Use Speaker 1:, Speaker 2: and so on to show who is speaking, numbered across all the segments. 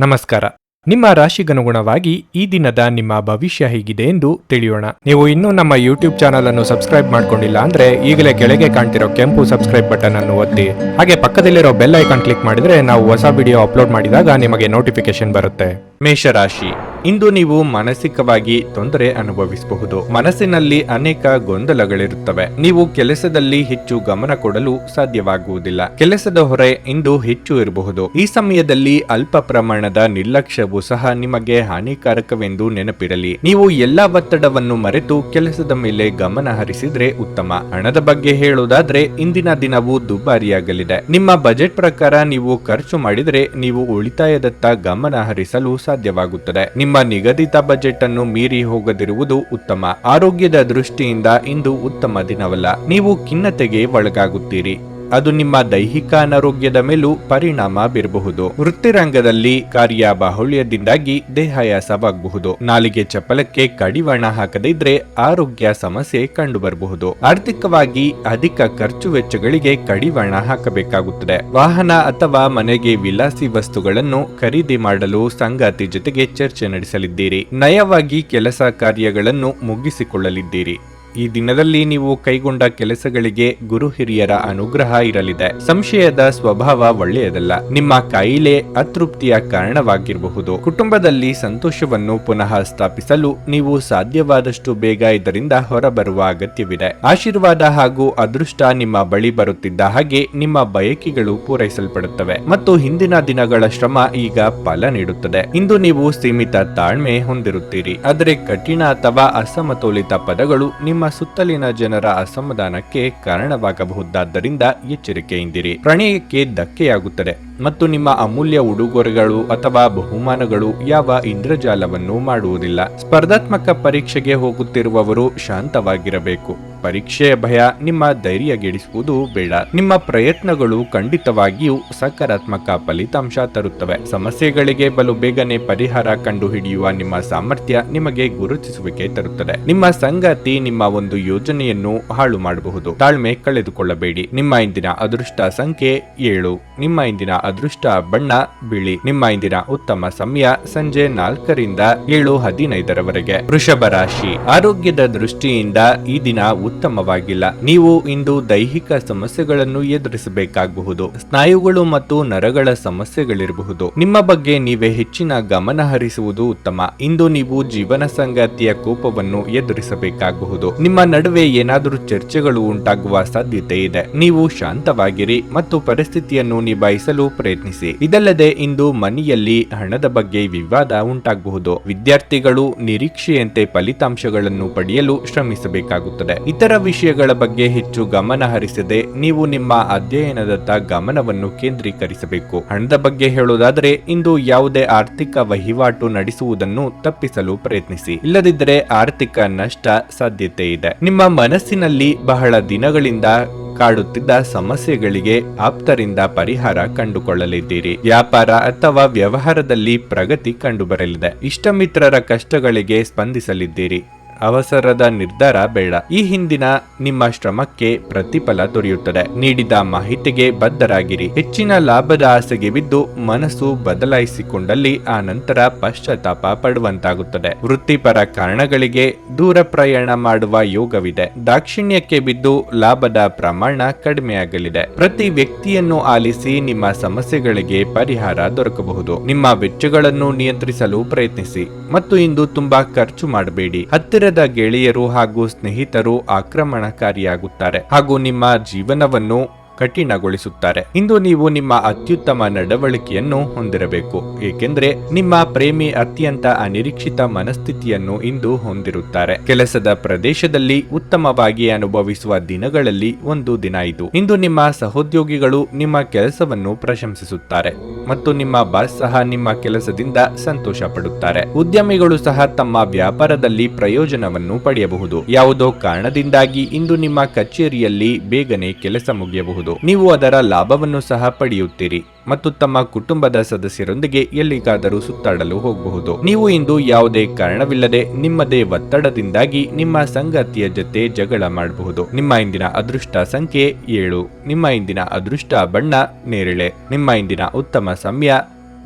Speaker 1: ನಮಸ್ಕಾರ. ನಿಮ್ಮ ರಾಶಿಗನುಗುಣವಾಗಿ ಈ ದಿನದ ನಿಮ್ಮ ಭವಿಷ್ಯ ಹೇಗಿದೆ ಎಂದು ತಿಳಿಯೋಣ. ನೀವು ಇನ್ನೂ ನಮ್ಮ ಯೂಟ್ಯೂಬ್ ಚಾನಲ್ ಅನ್ನು ಸಬ್ಸ್ಕ್ರೈಬ್ ಮಾಡ್ಕೊಂಡಿಲ್ಲ ಅಂದ್ರೆ ಈಗಲೇ ಕೆಳಗೆ ಕಾಣ್ತಿರೋ ಕೆಂಪು ಸಬ್ಸ್ಕ್ರೈಬ್ ಬಟನ್ ಅನ್ನು ಒತ್ತಿ, ಹಾಗೆ ಪಕ್ಕದಲ್ಲಿರೋ ಬೆಲ್ ಐಕಾನ್ ಕ್ಲಿಕ್ ಮಾಡಿದ್ರೆ ನಾವು ಹೊಸ ವಿಡಿಯೋ ಅಪ್ಲೋಡ್ ಮಾಡಿದಾಗ ನಿಮಗೆ ನೋಟಿಫಿಕೇಶನ್ ಬರುತ್ತೆ. ಮೇಷರಾಶಿ, ಇಂದು ನೀವು ಮಾನಸಿಕವಾಗಿ ತೊಂದರೆ ಅನುಭವಿಸಬಹುದು. ಮನಸ್ಸಿನಲ್ಲಿ ಅನೇಕ ಗೊಂದಲಗಳಿರುತ್ತವೆ. ನೀವು ಕೆಲಸದಲ್ಲಿ ಹೆಚ್ಚು ಗಮನ ಕೊಡಲು ಸಾಧ್ಯವಾಗುವುದಿಲ್ಲ. ಕೆಲಸದ ಹೊರೆ ಇಂದು ಹೆಚ್ಚು ಇರಬಹುದು. ಈ ಸಮಯದಲ್ಲಿ ಅಲ್ಪ ಪ್ರಮಾಣದ ನಿರ್ಲಕ್ಷ್ಯವು ಸಹ ನಿಮಗೆ ಹಾನಿಕಾರಕವೆಂದು ನೆನಪಿರಲಿ. ನೀವು ಎಲ್ಲಾ ಒತ್ತಡವನ್ನು ಮರೆತು ಕೆಲಸದ ಮೇಲೆ ಗಮನ ಹರಿಸಿದ್ರೆ ಉತ್ತಮ. ಹಣದ ಬಗ್ಗೆ ಹೇಳುವುದಾದ್ರೆ ಇಂದಿನ ದಿನವು ದುಬಾರಿಯಾಗಲಿದೆ. ನಿಮ್ಮ ಬಜೆಟ್ ಪ್ರಕಾರ ನೀವು ಖರ್ಚು ಮಾಡಿದರೆ ನೀವು ಉಳಿತಾಯದತ್ತ ಗಮನ ಹರಿಸಲು ಸಾಧ್ಯವಾಗುತ್ತದೆ. ನಿಮ್ಮ ನಿಗದಿತ ಬಜೆಟ್ ಅನ್ನು ಮೀರಿ ಹೋಗದಿರುವುದು ಉತ್ತಮ. ಆರೋಗ್ಯದ ದೃಷ್ಟಿಯಿಂದ ಇಂದು ಉತ್ತಮ ದಿನವಲ್ಲ. ನೀವು ಖಿನ್ನತೆಗೆ ಒಳಗಾಗುತ್ತೀರಿ. ಅದು ನಿಮ್ಮ ದೈಹಿಕ ಅನಾರೋಗ್ಯದ ಮೇಲೂ ಪರಿಣಾಮ ಬೀರಬಹುದು. ವೃತ್ತಿರಂಗದಲ್ಲಿ ಕಾರ್ಯ ಬಾಹುಳ್ಯದಿಂದಾಗಿ ದೇಹಾಯಾಸವಾಗಬಹುದು. ನಾಲಿಗೆ ಚಪಲಕ್ಕೆ ಕಡಿವಾಣ ಹಾಕದೇ ಇದ್ರೆ ಆರೋಗ್ಯ ಸಮಸ್ಯೆ ಕಂಡುಬರಬಹುದು. ಆರ್ಥಿಕವಾಗಿ ಅಧಿಕ ಖರ್ಚು ವೆಚ್ಚಗಳಿಗೆ ಕಡಿವಾಣ ಹಾಕಬೇಕಾಗುತ್ತದೆ. ವಾಹನ ಅಥವಾ ಮನೆಗೆ ವಿಲಾಸಿ ವಸ್ತುಗಳನ್ನು ಖರೀದಿ ಮಾಡಲು ಸಂಗಾತಿ ಜೊತೆಗೆ ಚರ್ಚೆ ನಡೆಸಲಿದ್ದೀರಿ. ನಯವಾಗಿ ಕೆಲಸ ಕಾರ್ಯಗಳನ್ನು ಮುಗಿಸಿಕೊಳ್ಳಲಿದ್ದೀರಿ. ಈ ದಿನದಲ್ಲಿ ನೀವು ಕೈಗೊಂಡ ಕೆಲಸಗಳಿಗೆ ಗುರು ಹಿರಿಯರ ಅನುಗ್ರಹ ಇರಲಿದೆ. ಸಂಶಯದ ಸ್ವಭಾವ ಒಳ್ಳೆಯದಲ್ಲ. ನಿಮ್ಮ ಕಾಯಿಲೆ ಅತೃಪ್ತಿಯ ಕಾರಣವಾಗಿರಬಹುದು. ಕುಟುಂಬದಲ್ಲಿ ಸಂತೋಷವನ್ನು ಪುನಃ ಸ್ಥಾಪಿಸಲು ನೀವು ಸಾಧ್ಯವಾದಷ್ಟು ಬೇಗ ಇದರಿಂದ ಹೊರಬರುವ ಅಗತ್ಯವಿದೆ. ಆಶೀರ್ವಾದ ಹಾಗೂ ಅದೃಷ್ಟ ನಿಮ್ಮ ಬಳಿ ಬರುತ್ತಿದ್ದ ಹಾಗೆ ನಿಮ್ಮ ಬಯಕೆಗಳು ಪೂರೈಸಲ್ಪಡುತ್ತವೆ ಮತ್ತು ಹಿಂದಿನ ದಿನಗಳ ಶ್ರಮ ಈಗ ಫಲ ನೀಡುತ್ತದೆ. ಇಂದು ನೀವು ಸೀಮಿತ ತಾಳ್ಮೆ ಹೊಂದಿರುತ್ತೀರಿ, ಆದರೆ ಕಠಿಣ ಅಥವಾ ಅಸಮತೋಲಿತ ಪದಗಳು ನಿಮ್ಮ ಸುತ್ತಲಿನ ಜನರ ಅಸಮಾಧಾನಕ್ಕೆ ಕಾರಣವಾಗಬಹುದಾದ್ದರಿಂದ ಎಚ್ಚರಿಕೆಯಿಂದಿರಿ. ಪ್ರಣಯಕ್ಕೆ ಧಕ್ಕೆಯಾಗುತ್ತದೆ ಮತ್ತು ನಿಮ್ಮ ಅಮೂಲ್ಯ ಉಡುಗೊರೆಗಳು ಅಥವಾ ಬಹುಮಾನಗಳು ಯಾವ ಇಂದ್ರಜಾಲವನ್ನು ಮಾಡುವುದಿಲ್ಲ. ಸ್ಪರ್ಧಾತ್ಮಕ ಪರೀಕ್ಷೆಗೆ ಹೋಗುತ್ತಿರುವವರು ಶಾಂತವಾಗಿರಬೇಕು. ಪರೀಕ್ಷೆಯ ಭಯ ನಿಮ್ಮ ಧೈರ್ಯಗೆಡಿಸುವುದು ಬೇಡ. ನಿಮ್ಮ ಪ್ರಯತ್ನಗಳು ಖಂಡಿತವಾಗಿಯೂ ಸಕಾರಾತ್ಮಕ ಫಲಿತಾಂಶ ತರುತ್ತವೆ. ಸಮಸ್ಯೆಗಳಿಗೆ ಬಲು ಬೇಗನೆ ಪರಿಹಾರ ಕಂಡುಹಿಡಿಯುವ ನಿಮ್ಮ ಸಾಮರ್ಥ್ಯ ನಿಮಗೆ ಗುರುತಿಸುವಿಕೆ ತರುತ್ತದೆ. ನಿಮ್ಮ ಸಂಗಾತಿ ನಿಮ್ಮ ಒಂದು ಯೋಜನೆಯನ್ನು ಹಾಳು ಮಾಡಬಹುದು. ತಾಳ್ಮೆ ಕಳೆದುಕೊಳ್ಳಬೇಡಿ. ನಿಮ್ಮ ಇಂದಿನ ಅದೃಷ್ಟ ಸಂಖ್ಯೆ 7. ನಿಮ್ಮ ಇಂದಿನ ಅದೃಷ್ಟ ಬಣ್ಣ ಬಿಳಿ. ನಿಮ್ಮ ಇಂದಿನ ಉತ್ತಮ ಸಮಯ ಸಂಜೆ 4 ರಿಂದ 7:15 ವೃಷಭ ರಾಶಿ, ಆರೋಗ್ಯದ ದೃಷ್ಟಿಯಿಂದ ಈ ದಿನ ಉತ್ತಮವಾಗಿಲ್ಲ. ನೀವು ಇಂದು ದೈಹಿಕ ಸಮಸ್ಯೆಗಳನ್ನು ಎದುರಿಸಬೇಕಾಗಬಹುದು. ಸ್ನಾಯುಗಳು ಮತ್ತು ನರಗಳ ಸಮಸ್ಯೆಗಳಿರಬಹುದು. ನಿಮ್ಮ ಬಗ್ಗೆ ನೀವೇ ಹೆಚ್ಚಿನ ಗಮನ ಹರಿಸುವುದು ಉತ್ತಮ. ಇಂದು ನೀವು ಜೀವನ ಸಂಗಾತಿಯ ಕೋಪವನ್ನು ಎದುರಿಸಬೇಕಾಗಬಹುದು. ನಿಮ್ಮ ನಡುವೆ ಏನಾದರೂ ಚರ್ಚೆಗಳು ಉಂಟಾಗುವ ಸಾಧ್ಯತೆ ಇದೆ. ನೀವು ಶಾಂತವಾಗಿರಿ ಮತ್ತು ಪರಿಸ್ಥಿತಿಯನ್ನು ನಿಭಾಯಿಸಲು ಪ್ರಯತ್ನಿಸಿ. ಇದಲ್ಲದೆ ಇಂದು ಮನೆಯಲ್ಲಿ ಹಣದ ಬಗ್ಗೆ ವಿವಾದ ಉಂಟಾಗಬಹುದು. ವಿದ್ಯಾರ್ಥಿಗಳು ನಿರೀಕ್ಷೆಯಂತೆ ಫಲಿತಾಂಶಗಳನ್ನು ಪಡೆಯಲು ಶ್ರಮಿಸಬೇಕಾಗುತ್ತದೆ. ಇತರ ವಿಷಯಗಳ ಬಗ್ಗೆ ಹೆಚ್ಚು ಗಮನ ಹರಿಸದೆ ನೀವು ನಿಮ್ಮ ಅಧ್ಯಯನದತ್ತ ಗಮನವನ್ನು ಕೇಂದ್ರೀಕರಿಸಬೇಕು. ಹಣದ ಬಗ್ಗೆ ಹೇಳುವುದಾದರೆ ಇಂದು ಯಾವುದೇ ಆರ್ಥಿಕ ವಹಿವಾಟು ನಡೆಸುವುದನ್ನು ತಪ್ಪಿಸಲು ಪ್ರಯತ್ನಿಸಿ. ಇಲ್ಲದಿದ್ದರೆ ಆರ್ಥಿಕ ನಷ್ಟ ಸಾಧ್ಯತೆ ಇದೆ. ನಿಮ್ಮ ಮನಸ್ಸಿನಲ್ಲಿ ಬಹಳ ದಿನಗಳಿಂದ ಕಾಡುತ್ತಿದ್ದ ಸಮಸ್ಯೆಗಳಿಗೆ ಆಪ್ತರಿಂದ ಪರಿಹಾರ ಕಂಡುಕೊಳ್ಳಲಿದ್ದೀರಿ. ವ್ಯಾಪಾರ ಅಥವಾ ವ್ಯವಹಾರದಲ್ಲಿ ಪ್ರಗತಿ ಕಂಡುಬರಲಿದೆ. ಇಷ್ಟಮಿತ್ರರ ಕಷ್ಟಗಳಿಗೆ ಸ್ಪಂದಿಸಲಿದ್ದೀರಿ. ಅವಸರದ ನಿರ್ಧಾರ ಬೇಡ. ಈ ಹಿಂದಿನ ನಿಮ್ಮ ಶ್ರಮಕ್ಕೆ ಪ್ರತಿಫಲ ದೊರೆಯುತ್ತದೆ. ನೀಡಿದ ಮಾಹಿತಿಗೆ ಬದ್ಧರಾಗಿರಿ. ಹೆಚ್ಚಿನ ಲಾಭದ ಆಸೆಗೆ ಬಿದ್ದು ಮನಸ್ಸು ಬದಲಾಯಿಸಿಕೊಂಡಲ್ಲಿ ಆ ನಂತರ ಪಶ್ಚಾತ್ತಾಪ ಪಡುವಂತಾಗುತ್ತದೆ. ವೃತ್ತಿಪರ ಕಾರಣಗಳಿಗೆ ದೂರ ಪ್ರಯಾಣ ಮಾಡುವ ಯೋಗವಿದೆ. ದಾಕ್ಷಿಣ್ಯಕ್ಕೆ ಬಿದ್ದು ಲಾಭದ ಪ್ರಮಾಣ ಕಡಿಮೆಯಾಗಲಿದೆ. ಪ್ರತಿ ವ್ಯಕ್ತಿಯನ್ನು ಆಲಿಸಿ ನಿಮ್ಮ ಸಮಸ್ಯೆಗಳಿಗೆ ಪರಿಹಾರ ದೊರಕಬಹುದು. ನಿಮ್ಮ ವೆಚ್ಚಗಳನ್ನು ನಿಯಂತ್ರಿಸಲು ಪ್ರಯತ್ನಿಸಿ ಮತ್ತು ಇಂದು ತುಂಬಾ ಖರ್ಚು ಮಾಡಬೇಡಿ. ಹತ್ತಿರದ ಗೆಳೆಯರು ಹಾಗೂ ಸ್ನೇಹಿತರು ಆಕ್ರಮಣಕಾರಿಯಾಗುತ್ತಾರೆ ಹಾಗೂ ನಿಮ್ಮ ಜೀವನವನ್ನು ಕಠಿಣಗೊಳಿಸುತ್ತಾರೆ. ಇಂದು ನೀವು ನಿಮ್ಮ ಅತ್ಯುತ್ತಮ ನಡವಳಿಕೆಯನ್ನು ಹೊಂದಿರಬೇಕು, ಏಕೆಂದರೆ ನಿಮ್ಮ ಪ್ರೇಮಿ ಅತ್ಯಂತ ಅನಿರೀಕ್ಷಿತ ಮನಸ್ಥಿತಿಯನ್ನು ಇಂದು ಹೊಂದಿರುತ್ತಾರೆ. ಕೆಲಸದ ಪ್ರದೇಶದಲ್ಲಿ ಉತ್ತಮವಾಗಿ ಅನುಭವಿಸುವ ದಿನಗಳಲ್ಲಿ ಒಂದು ದಿನ ಇದು. ಇಂದು ನಿಮ್ಮ ಸಹೋದ್ಯೋಗಿಗಳು ನಿಮ್ಮ ಕೆಲಸವನ್ನು ಪ್ರಶಂಸಿಸುತ್ತಾರೆ ಮತ್ತು ನಿಮ್ಮ ಬಾಸ್ ಸಹ ನಿಮ್ಮ ಕೆಲಸದಿಂದ ಸಂತೋಷ ಪಡುತ್ತಾರೆ. ಉದ್ಯಮಿಗಳು ಸಹ ತಮ್ಮ ವ್ಯಾಪಾರದಲ್ಲಿ ಪ್ರಯೋಜನವನ್ನು ಪಡೆಯಬಹುದು. ಯಾವುದೋ ಕಾರಣದಿಂದಾಗಿ ಇಂದು ನಿಮ್ಮ ಕಚೇರಿಯಲ್ಲಿ ಬೇಗನೆ ಕೆಲಸ ಮುಗಿಯಬಹುದು. ನೀವು ಅದರ ಲಾಭವನ್ನು ಸಹ ಪಡೆಯುತ್ತೀರಿ ಮತ್ತು ತಮ್ಮ ಕುಟುಂಬದ ಸದಸ್ಯರೊಂದಿಗೆ ಎಲ್ಲಿಗಾದರೂ ಸುತ್ತಾಡಲು ಹೋಗಬಹುದು. ನೀವು ಇಂದು ಯಾವುದೇ ಕಾರಣವಿಲ್ಲದೆ ನಿಮ್ಮದೇ ಒತ್ತಡದಿಂದಾಗಿ ನಿಮ್ಮ ಸಂಗಾತಿಯ ಜೊತೆ ಜಗಳ ಮಾಡಬಹುದು. ನಿಮ್ಮ ಇಂದಿನ ಅದೃಷ್ಟ ಸಂಖ್ಯೆ 7. ನಿಮ್ಮ ಇಂದಿನ ಅದೃಷ್ಟ ಬಣ್ಣ ನೇರಳೆ. ನಿಮ್ಮ ಇಂದಿನ ಉತ್ತಮ ಸಮಯ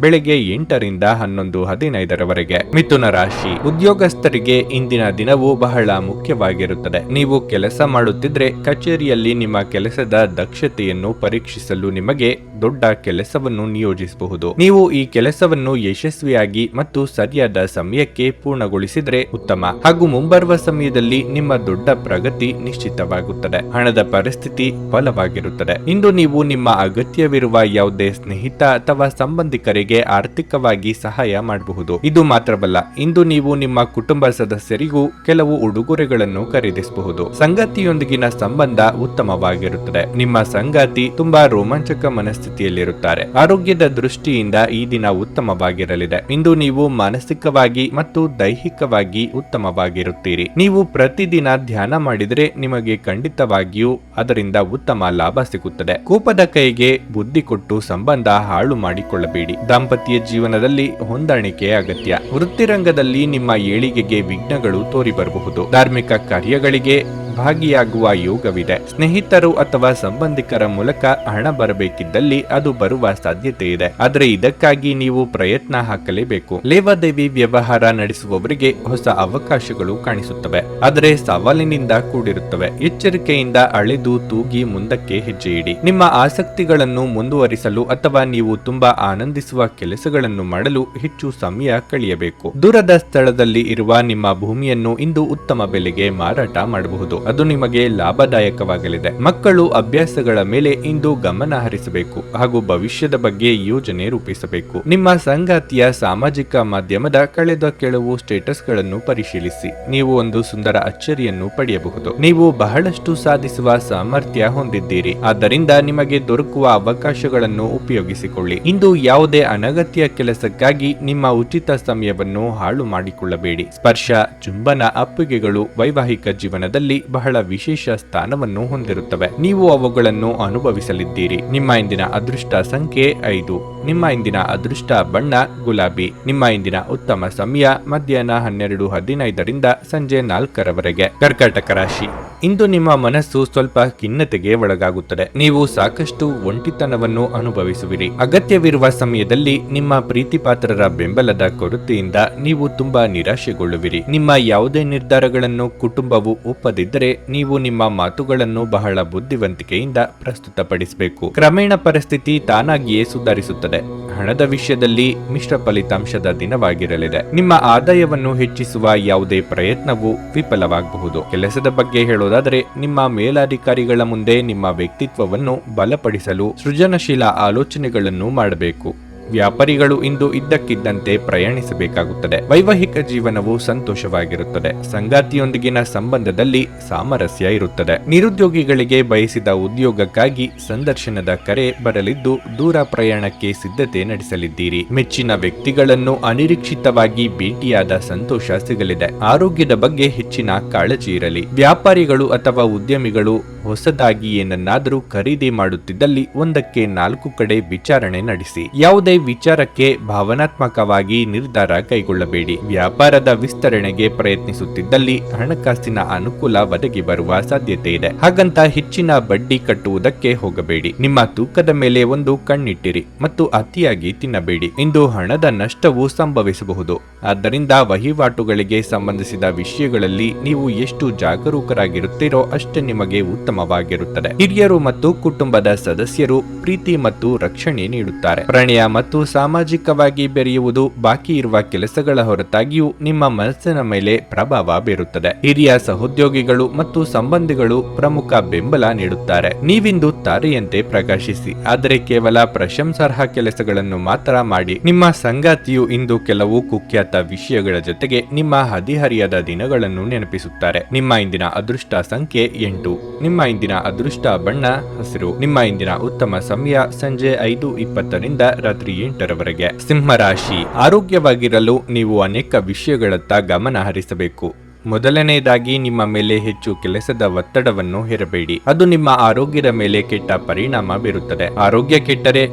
Speaker 1: ಬೆಳಗ್ಗೆ 8ರಿಂದ 11:15 ಮಿಥುನ ರಾಶಿ, ಉದ್ಯೋಗಸ್ಥರಿಗೆ ಇಂದಿನ ದಿನವು ಬಹಳ ಮುಖ್ಯವಾಗಿರುತ್ತದೆ. ನೀವು ಕೆಲಸ ಮಾಡುತ್ತಿದ್ರೆ ಕಚೇರಿಯಲ್ಲಿ ನಿಮ್ಮ ಕೆಲಸದ ದಕ್ಷತೆಯನ್ನು ಪರೀಕ್ಷಿಸಲು ನಿಮಗೆ ದೊಡ್ಡ ಕೆಲಸವನ್ನು ನಿಯೋಜಿಸಬಹುದು. ನೀವು ಈ ಕೆಲಸವನ್ನು ಯಶಸ್ವಿಯಾಗಿ ಮತ್ತು ಸರಿಯಾದ ಸಮಯಕ್ಕೆ ಪೂರ್ಣಗೊಳಿಸಿದ್ರೆ ಉತ್ತಮ, ಹಾಗೂ ಮುಂಬರುವ ಸಮಯದಲ್ಲಿ ನಿಮ್ಮ ದೊಡ್ಡ ಪ್ರಗತಿ ನಿಶ್ಚಿತವಾಗುತ್ತದೆ. ಹಣದ ಪರಿಸ್ಥಿತಿ ಬಲವಾಗಿರುತ್ತದೆ. ಇಂದು ನೀವು ನಿಮ್ಮ ಅಗತ್ಯವಿರುವ ಯಾವುದೇ ಸ್ನೇಹಿತ ಅಥವಾ ಸಂಬಂಧಿಕರಿಗೆ ಆರ್ಥಿಕವಾಗಿ ಸಹಾಯ ಮಾಡಬಹುದು. ಇದು ಮಾತ್ರವಲ್ಲ, ಇಂದು ನೀವು ನಿಮ್ಮ ಕುಟುಂಬ ಸದಸ್ಯರಿಗೂ ಕೆಲವು ಉಡುಗೊರೆಗಳನ್ನು ಖರೀದಿಸಬಹುದು. ಸಂಗಾತಿಯೊಂದಿಗಿನ ಸಂಬಂಧ ಉತ್ತಮವಾಗಿರುತ್ತದೆ. ನಿಮ್ಮ ಸಂಗಾತಿ ತುಂಬಾ ರೋಮಾಂಚಕ ಮನಸ್ಥಿತಿಯಲ್ಲಿರುತ್ತಾರೆ. ಆರೋಗ್ಯದ ದೃಷ್ಟಿಯಿಂದ ಈ ದಿನ ಉತ್ತಮವಾಗಿರಲಿದೆ. ಇಂದು ನೀವು ಮಾನಸಿಕವಾಗಿ ಮತ್ತು ದೈಹಿಕವಾಗಿ ಉತ್ತಮವಾಗಿರುತ್ತೀರಿ. ನೀವು ಪ್ರತಿದಿನ ಧ್ಯಾನ ಮಾಡಿದರೆ ನಿಮಗೆ ಖಂಡಿತವಾಗಿಯೂ ಅದರಿಂದ ಉತ್ತಮ ಲಾಭ ಸಿಗುತ್ತದೆ. ಕೋಪದ ಕೈಗೆ ಬುದ್ಧಿ ಕೊಟ್ಟು ಸಂಬಂಧ ಹಾಳು ಮಾಡಿಕೊಳ್ಳಬೇಡಿ. ದಾಂಪತ್ಯ ಜೀವನದಲ್ಲಿ ಹೊಂದಾಣಿಕೆ ಅಗತ್ಯ. ವೃತ್ತಿರಂಗದಲ್ಲಿ ನಿಮ್ಮ ಏಳಿಗೆಗೆ ವಿಘ್ನಗಳು ತೋರಿ ಬರಬಹುದು. ಧಾರ್ಮಿಕ ಕಾರ್ಯಗಳಿಗೆ ಭಾಗಿಯಾಗುವ ಯೋಗವಿದೆ. ಸ್ನೇಹಿತರು ಅಥವಾ ಸಂಬಂಧಿಕರ ಮೂಲಕ ಹಣ ಬರಬೇಕಿದ್ದಲ್ಲಿ ಅದು ಬರುವ ಸಾಧ್ಯತೆ ಇದೆ, ಆದರೆ ಇದಕ್ಕಾಗಿ ನೀವು ಪ್ರಯತ್ನ ಹಾಕಲೇಬೇಕು. ಲೇವಾದೇವಿ ವ್ಯವಹಾರ ನಡೆಸುವವರಿಗೆ ಹೊಸ ಅವಕಾಶಗಳು ಕಾಣಿಸುತ್ತವೆ, ಆದರೆ ಸವಾಲಿನಿಂದ ಕೂಡಿರುತ್ತವೆ. ಎಚ್ಚರಿಕೆಯಿಂದ ಅಳೆದು ತೂಗಿ ಮುಂದಕ್ಕೆ ಹೆಜ್ಜೆ ಇಡಿ. ನಿಮ್ಮ ಆಸಕ್ತಿಗಳನ್ನು ಮುಂದುವರಿಸಲು ಅಥವಾ ನೀವು ತುಂಬಾ ಆನಂದಿಸುವ ಕೆಲಸಗಳನ್ನು ಮಾಡಲು ಹೆಚ್ಚು ಸಮಯ ಕಳೆಯಬೇಕು. ದೂರದ ಸ್ಥಳದಲ್ಲಿ ಇರುವ ನಿಮ್ಮ ಭೂಮಿಯನ್ನು ಇಂದು ಉತ್ತಮ ಬೆಲೆಗೆ ಮಾರಾಟ ಮಾಡಬಹುದು. ಅದು ನಿಮಗೆ ಲಾಭದಾಯಕವಾಗಲಿದೆ. ಮಕ್ಕಳು ಅಭ್ಯಾಸಗಳ ಮೇಲೆ ಇಂದು ಗಮನ ಹರಿಸಬೇಕು ಹಾಗೂ ಭವಿಷ್ಯದ ಬಗ್ಗೆ ಯೋಜನೆ ರೂಪಿಸಬೇಕು. ನಿಮ್ಮ ಸಂಗಾತಿಯ ಸಾಮಾಜಿಕ ಮಾಧ್ಯಮದ ಕಳೆದ ಕೆಲವು ಸ್ಟೇಟಸ್ಗಳನ್ನು ಪರಿಶೀಲಿಸಿ. ನೀವು ಒಂದು ಸುಂದರ ಅಚ್ಚರಿಯನ್ನು ಪಡೆಯಬಹುದು. ನೀವು ಬಹಳಷ್ಟು ಸಾಧಿಸುವ ಸಾಮರ್ಥ್ಯ ಹೊಂದಿದ್ದೀರಿ, ಆದ್ದರಿಂದ ನಿಮಗೆ ದೊರಕುವ ಅವಕಾಶಗಳನ್ನು ಉಪಯೋಗಿಸಿಕೊಳ್ಳಿ. ಇಂದು ಯಾವುದೇ ಅನಗತ್ಯ ಕೆಲಸಕ್ಕಾಗಿ ನಿಮ್ಮ ಉಚಿತ ಸಮಯವನ್ನು ಹಾಳು ಮಾಡಿಕೊಳ್ಳಬೇಡಿ. ಸ್ಪರ್ಶ, ಚುಂಬನ, ಅಪ್ಪುಗೆಗಳು ವೈವಾಹಿಕ ಜೀವನದಲ್ಲಿ ಬಹಳ ವಿಶೇಷ ಸ್ಥಾನವನ್ನು ಹೊಂದಿರುತ್ತವೆ. ನೀವು ಅವುಗಳನ್ನು ಅನುಭವಿಸಲಿದ್ದೀರಿ. ನಿಮ್ಮ ಇಂದಿನ ಅದೃಷ್ಟ ಸಂಖ್ಯೆ 5. ನಿಮ್ಮ ಇಂದಿನ ಅದೃಷ್ಟ ಬಣ್ಣ ಗುಲಾಬಿ. ನಿಮ್ಮ ಇಂದಿನ ಉತ್ತಮ ಸಮಯ ಮಧ್ಯಾಹ್ನ 12:15ರಿಂದ ಸಂಜೆ 4ರವರೆಗೆ. ಕರ್ಕಾಟಕ ರಾಶಿ, ಇಂದು ನಿಮ್ಮ ಮನಸ್ಸು ಸ್ವಲ್ಪ ಖಿನ್ನತೆಗೆ ಒಳಗಾಗುತ್ತದೆ. ನೀವು ಸಾಕಷ್ಟು ಒಂಟಿತನವನ್ನು ಅನುಭವಿಸುವಿರಿ. ಅಗತ್ಯವಿರುವ ಸಮಯದಲ್ಲಿ ನಿಮ್ಮ ಪ್ರೀತಿಪಾತ್ರರ ಬೆಂಬಲದ ಕೊರತೆಯಿಂದ ನೀವು ತುಂಬಾ ನಿರಾಶೆಗೊಳ್ಳುವಿರಿ. ನಿಮ್ಮ ಯಾವುದೇ ನಿರ್ಧಾರಗಳನ್ನು ಕುಟುಂಬವು ಒಪ್ಪದಿದ್ದರೆ ನೀವು ನಿಮ್ಮ ಮಾತುಗಳನ್ನು ಬಹಳ ಬುದ್ಧಿವಂತಿಕೆಯಿಂದ ಪ್ರಸ್ತುತಪಡಿಸಬೇಕು. ಕ್ರಮೇಣ ಪರಿಸ್ಥಿತಿ ತಾನಾಗಿಯೇ ಸುಧಾರಿಸುತ್ತದೆ. ಹಣದ ವಿಷಯದಲ್ಲಿ ಮಿಶ್ರ ಫಲಿತಾಂಶದ ದಿನವಾಗಿರಲಿದೆ. ನಿಮ್ಮ ಆದಾಯವನ್ನು ಹೆಚ್ಚಿಸುವ ಯಾವುದೇ ಪ್ರಯತ್ನವು ವಿಫಲವಾಗಬಹುದು. ಕೆಲಸದ ಬಗ್ಗೆ ಹೇಳೋದಾದರೆ, ನಿಮ್ಮ ಮೇಲಾಧಿಕಾರಿಗಳ ಮುಂದೆ ನಿಮ್ಮ ವ್ಯಕ್ತಿತ್ವವನ್ನು ಬಲಪಡಿಸಲು ಸೃಜನಶೀಲ ಆಲೋಚನೆಗಳನ್ನು ಮಾಡಬೇಕು. ವ್ಯಾಪಾರಿಗಳು ಇಂದು ಇದ್ದಕ್ಕಿದ್ದಂತೆ ಪ್ರಯಾಣಿಸಬೇಕಾಗುತ್ತದೆ. ವೈವಾಹಿಕ ಜೀವನವು ಸಂತೋಷವಾಗಿರುತ್ತದೆ. ಸಂಗಾತಿಯೊಂದಿಗಿನ ಸಂಬಂಧದಲ್ಲಿ ಸಾಮರಸ್ಯ ಇರುತ್ತದೆ. ನಿರುದ್ಯೋಗಿಗಳಿಗೆ ಬಯಸಿದ ಉದ್ಯೋಗಕ್ಕಾಗಿ ಸಂದರ್ಶನದ ಕರೆ ಬರಲಿದ್ದು ದೂರ ಪ್ರಯಾಣಕ್ಕೆ ಸಿದ್ಧತೆ ನಡೆಸಲಿದ್ದೀರಿ. ಮೆಚ್ಚಿನ ವ್ಯಕ್ತಿಗಳನ್ನು ಅನಿರೀಕ್ಷಿತವಾಗಿ ಭೇಟಿಯಾದ ಸಂತೋಷ ಸಿಗಲಿದೆ. ಆರೋಗ್ಯದ ಬಗ್ಗೆ ಹೆಚ್ಚಿನ ಕಾಳಜಿ ಇರಲಿ. ವ್ಯಾಪಾರಿಗಳು ಅಥವಾ ಉದ್ಯಮಿಗಳು ಹೊಸದಾಗಿ ಏನನ್ನಾದರೂ ಖರೀದಿ ಮಾಡುತ್ತಿದ್ದಲ್ಲಿ ಒಂದಕ್ಕೆ 4 ಕಡೆ ವಿಚಾರಣೆ ನಡೆಸಿ. ಯಾವುದೇ ವಿಚಾರಕ್ಕೆ ಭಾವನಾತ್ಮಕವಾಗಿ ನಿರ್ಧಾರ ಕೈಗೊಳ್ಳಬೇಡಿ. ವ್ಯಾಪಾರದ ವಿಸ್ತರಣೆಗೆ ಪ್ರಯತ್ನಿಸುತ್ತಿದ್ದಲ್ಲಿ ಹಣಕಾಸಿನ ಅನುಕೂಲ ಒದಗಿ ಬರುವ ಸಾಧ್ಯತೆ ಇದೆ. ಹಾಗಂತ ಹೆಚ್ಚಿನ ಬಡ್ಡಿ ಕಟ್ಟುವುದಕ್ಕೆ ಹೋಗಬೇಡಿ. ನಿಮ್ಮ ತೂಕದ ಮೇಲೆ ಒಂದು ಕಣ್ಣಿಟ್ಟಿರಿ ಮತ್ತು ಅತಿಯಾಗಿ ತಿನ್ನಬೇಡಿ. ಇಂದು ಹಣದ ನಷ್ಟವು ಸಂಭವಿಸಬಹುದು. ಆದ್ದರಿಂದ ವಹಿವಾಟುಗಳಿಗೆ ಸಂಬಂಧಿಸಿದ ವಿಷಯಗಳಲ್ಲಿ ನೀವು ಎಷ್ಟು ಜಾಗರೂಕರಾಗಿರುತ್ತೀರೋ ಅಷ್ಟೇ ನಿಮಗೆ ಉತ್ತಮವಾಗಿರುತ್ತದೆ. ಹಿರಿಯರು ಮತ್ತು ಕುಟುಂಬದ ಸದಸ್ಯರು ಪ್ರೀತಿ ಮತ್ತು ರಕ್ಷಣೆ ನೀಡುತ್ತಾರೆ. ಪ್ರಣಯ ಮತ್ತು ಸಾಮಾಜಿಕವಾಗಿ ಬೆರೆಯುವುದು ಬಾಕಿ ಇರುವ ಕೆಲಸಗಳ ಹೊರತಾಗಿಯೂ ನಿಮ್ಮ ಮನಸ್ಸಿನ ಮೇಲೆ ಪ್ರಭಾವ ಬೀರುತ್ತದೆ. ಹಿರಿಯ ಸಹೋದ್ಯೋಗಿಗಳು ಮತ್ತು ಸಂಬಂಧಿಗಳು ಪ್ರಮುಖ ಬೆಂಬಲ ನೀಡುತ್ತಾರೆ. ನೀವಿಂದು ತಾರೆಯಂತೆ ಪ್ರಕಾಶಿಸಿ, ಆದರೆ ಕೇವಲ ಪ್ರಶಂಸಾರ್ಹ ಕೆಲಸಗಳನ್ನು ಮಾತ್ರ ಮಾಡಿ. ನಿಮ್ಮ ಸಂಗಾತಿಯು ಇಂದು ಕೆಲವು ಕುಖ್ಯಾತ ವಿಷಯಗಳ ಜೊತೆಗೆ ನಿಮ್ಮ ಹದಿಹರಿಯದ ದಿನಗಳನ್ನು ನೆನಪಿಸುತ್ತಾರೆ. ನಿಮ್ಮ ಇಂದಿನ ಅದೃಷ್ಟ ಸಂಖ್ಯೆ 8. ನಿಮ್ಮ ಇಂದಿನ ಅದೃಷ್ಟ ಬಣ್ಣ ಹಸಿರು. ನಿಮ್ಮ ಇಂದಿನ ಉತ್ತಮ ಸಮಯ ಸಂಜೆ 5:20ರಿಂದ ರಾತ್ರಿ 8ರವರೆಗೆ. ಸಿಂಹರಾಶಿ, ಆರೋಗ್ಯವಾಗಿರಲು ನೀವು ಅನೇಕ ವಿಷಯಗಳತ್ತ ಗಮನ ಹರಿಸಬೇಕು. ಮೊದಲನೆಯದಾಗಿ ನಿಮ್ಮ ಮೇಲೆ ಹೆಚ್ಚು ಕೆಲಸದ ಒತ್ತಡವನ್ನು ಹೇರಬೇಡಿ. ಅದು ನಿಮ್ಮ ಆರೋಗ್ಯದ ಮೇಲೆ ಕೆಟ್ಟ ಪರಿಣಾಮ ಬೀರುತ್ತದೆ. ಆರೋಗ್ಯ ಕೆಟ್ಟರೆ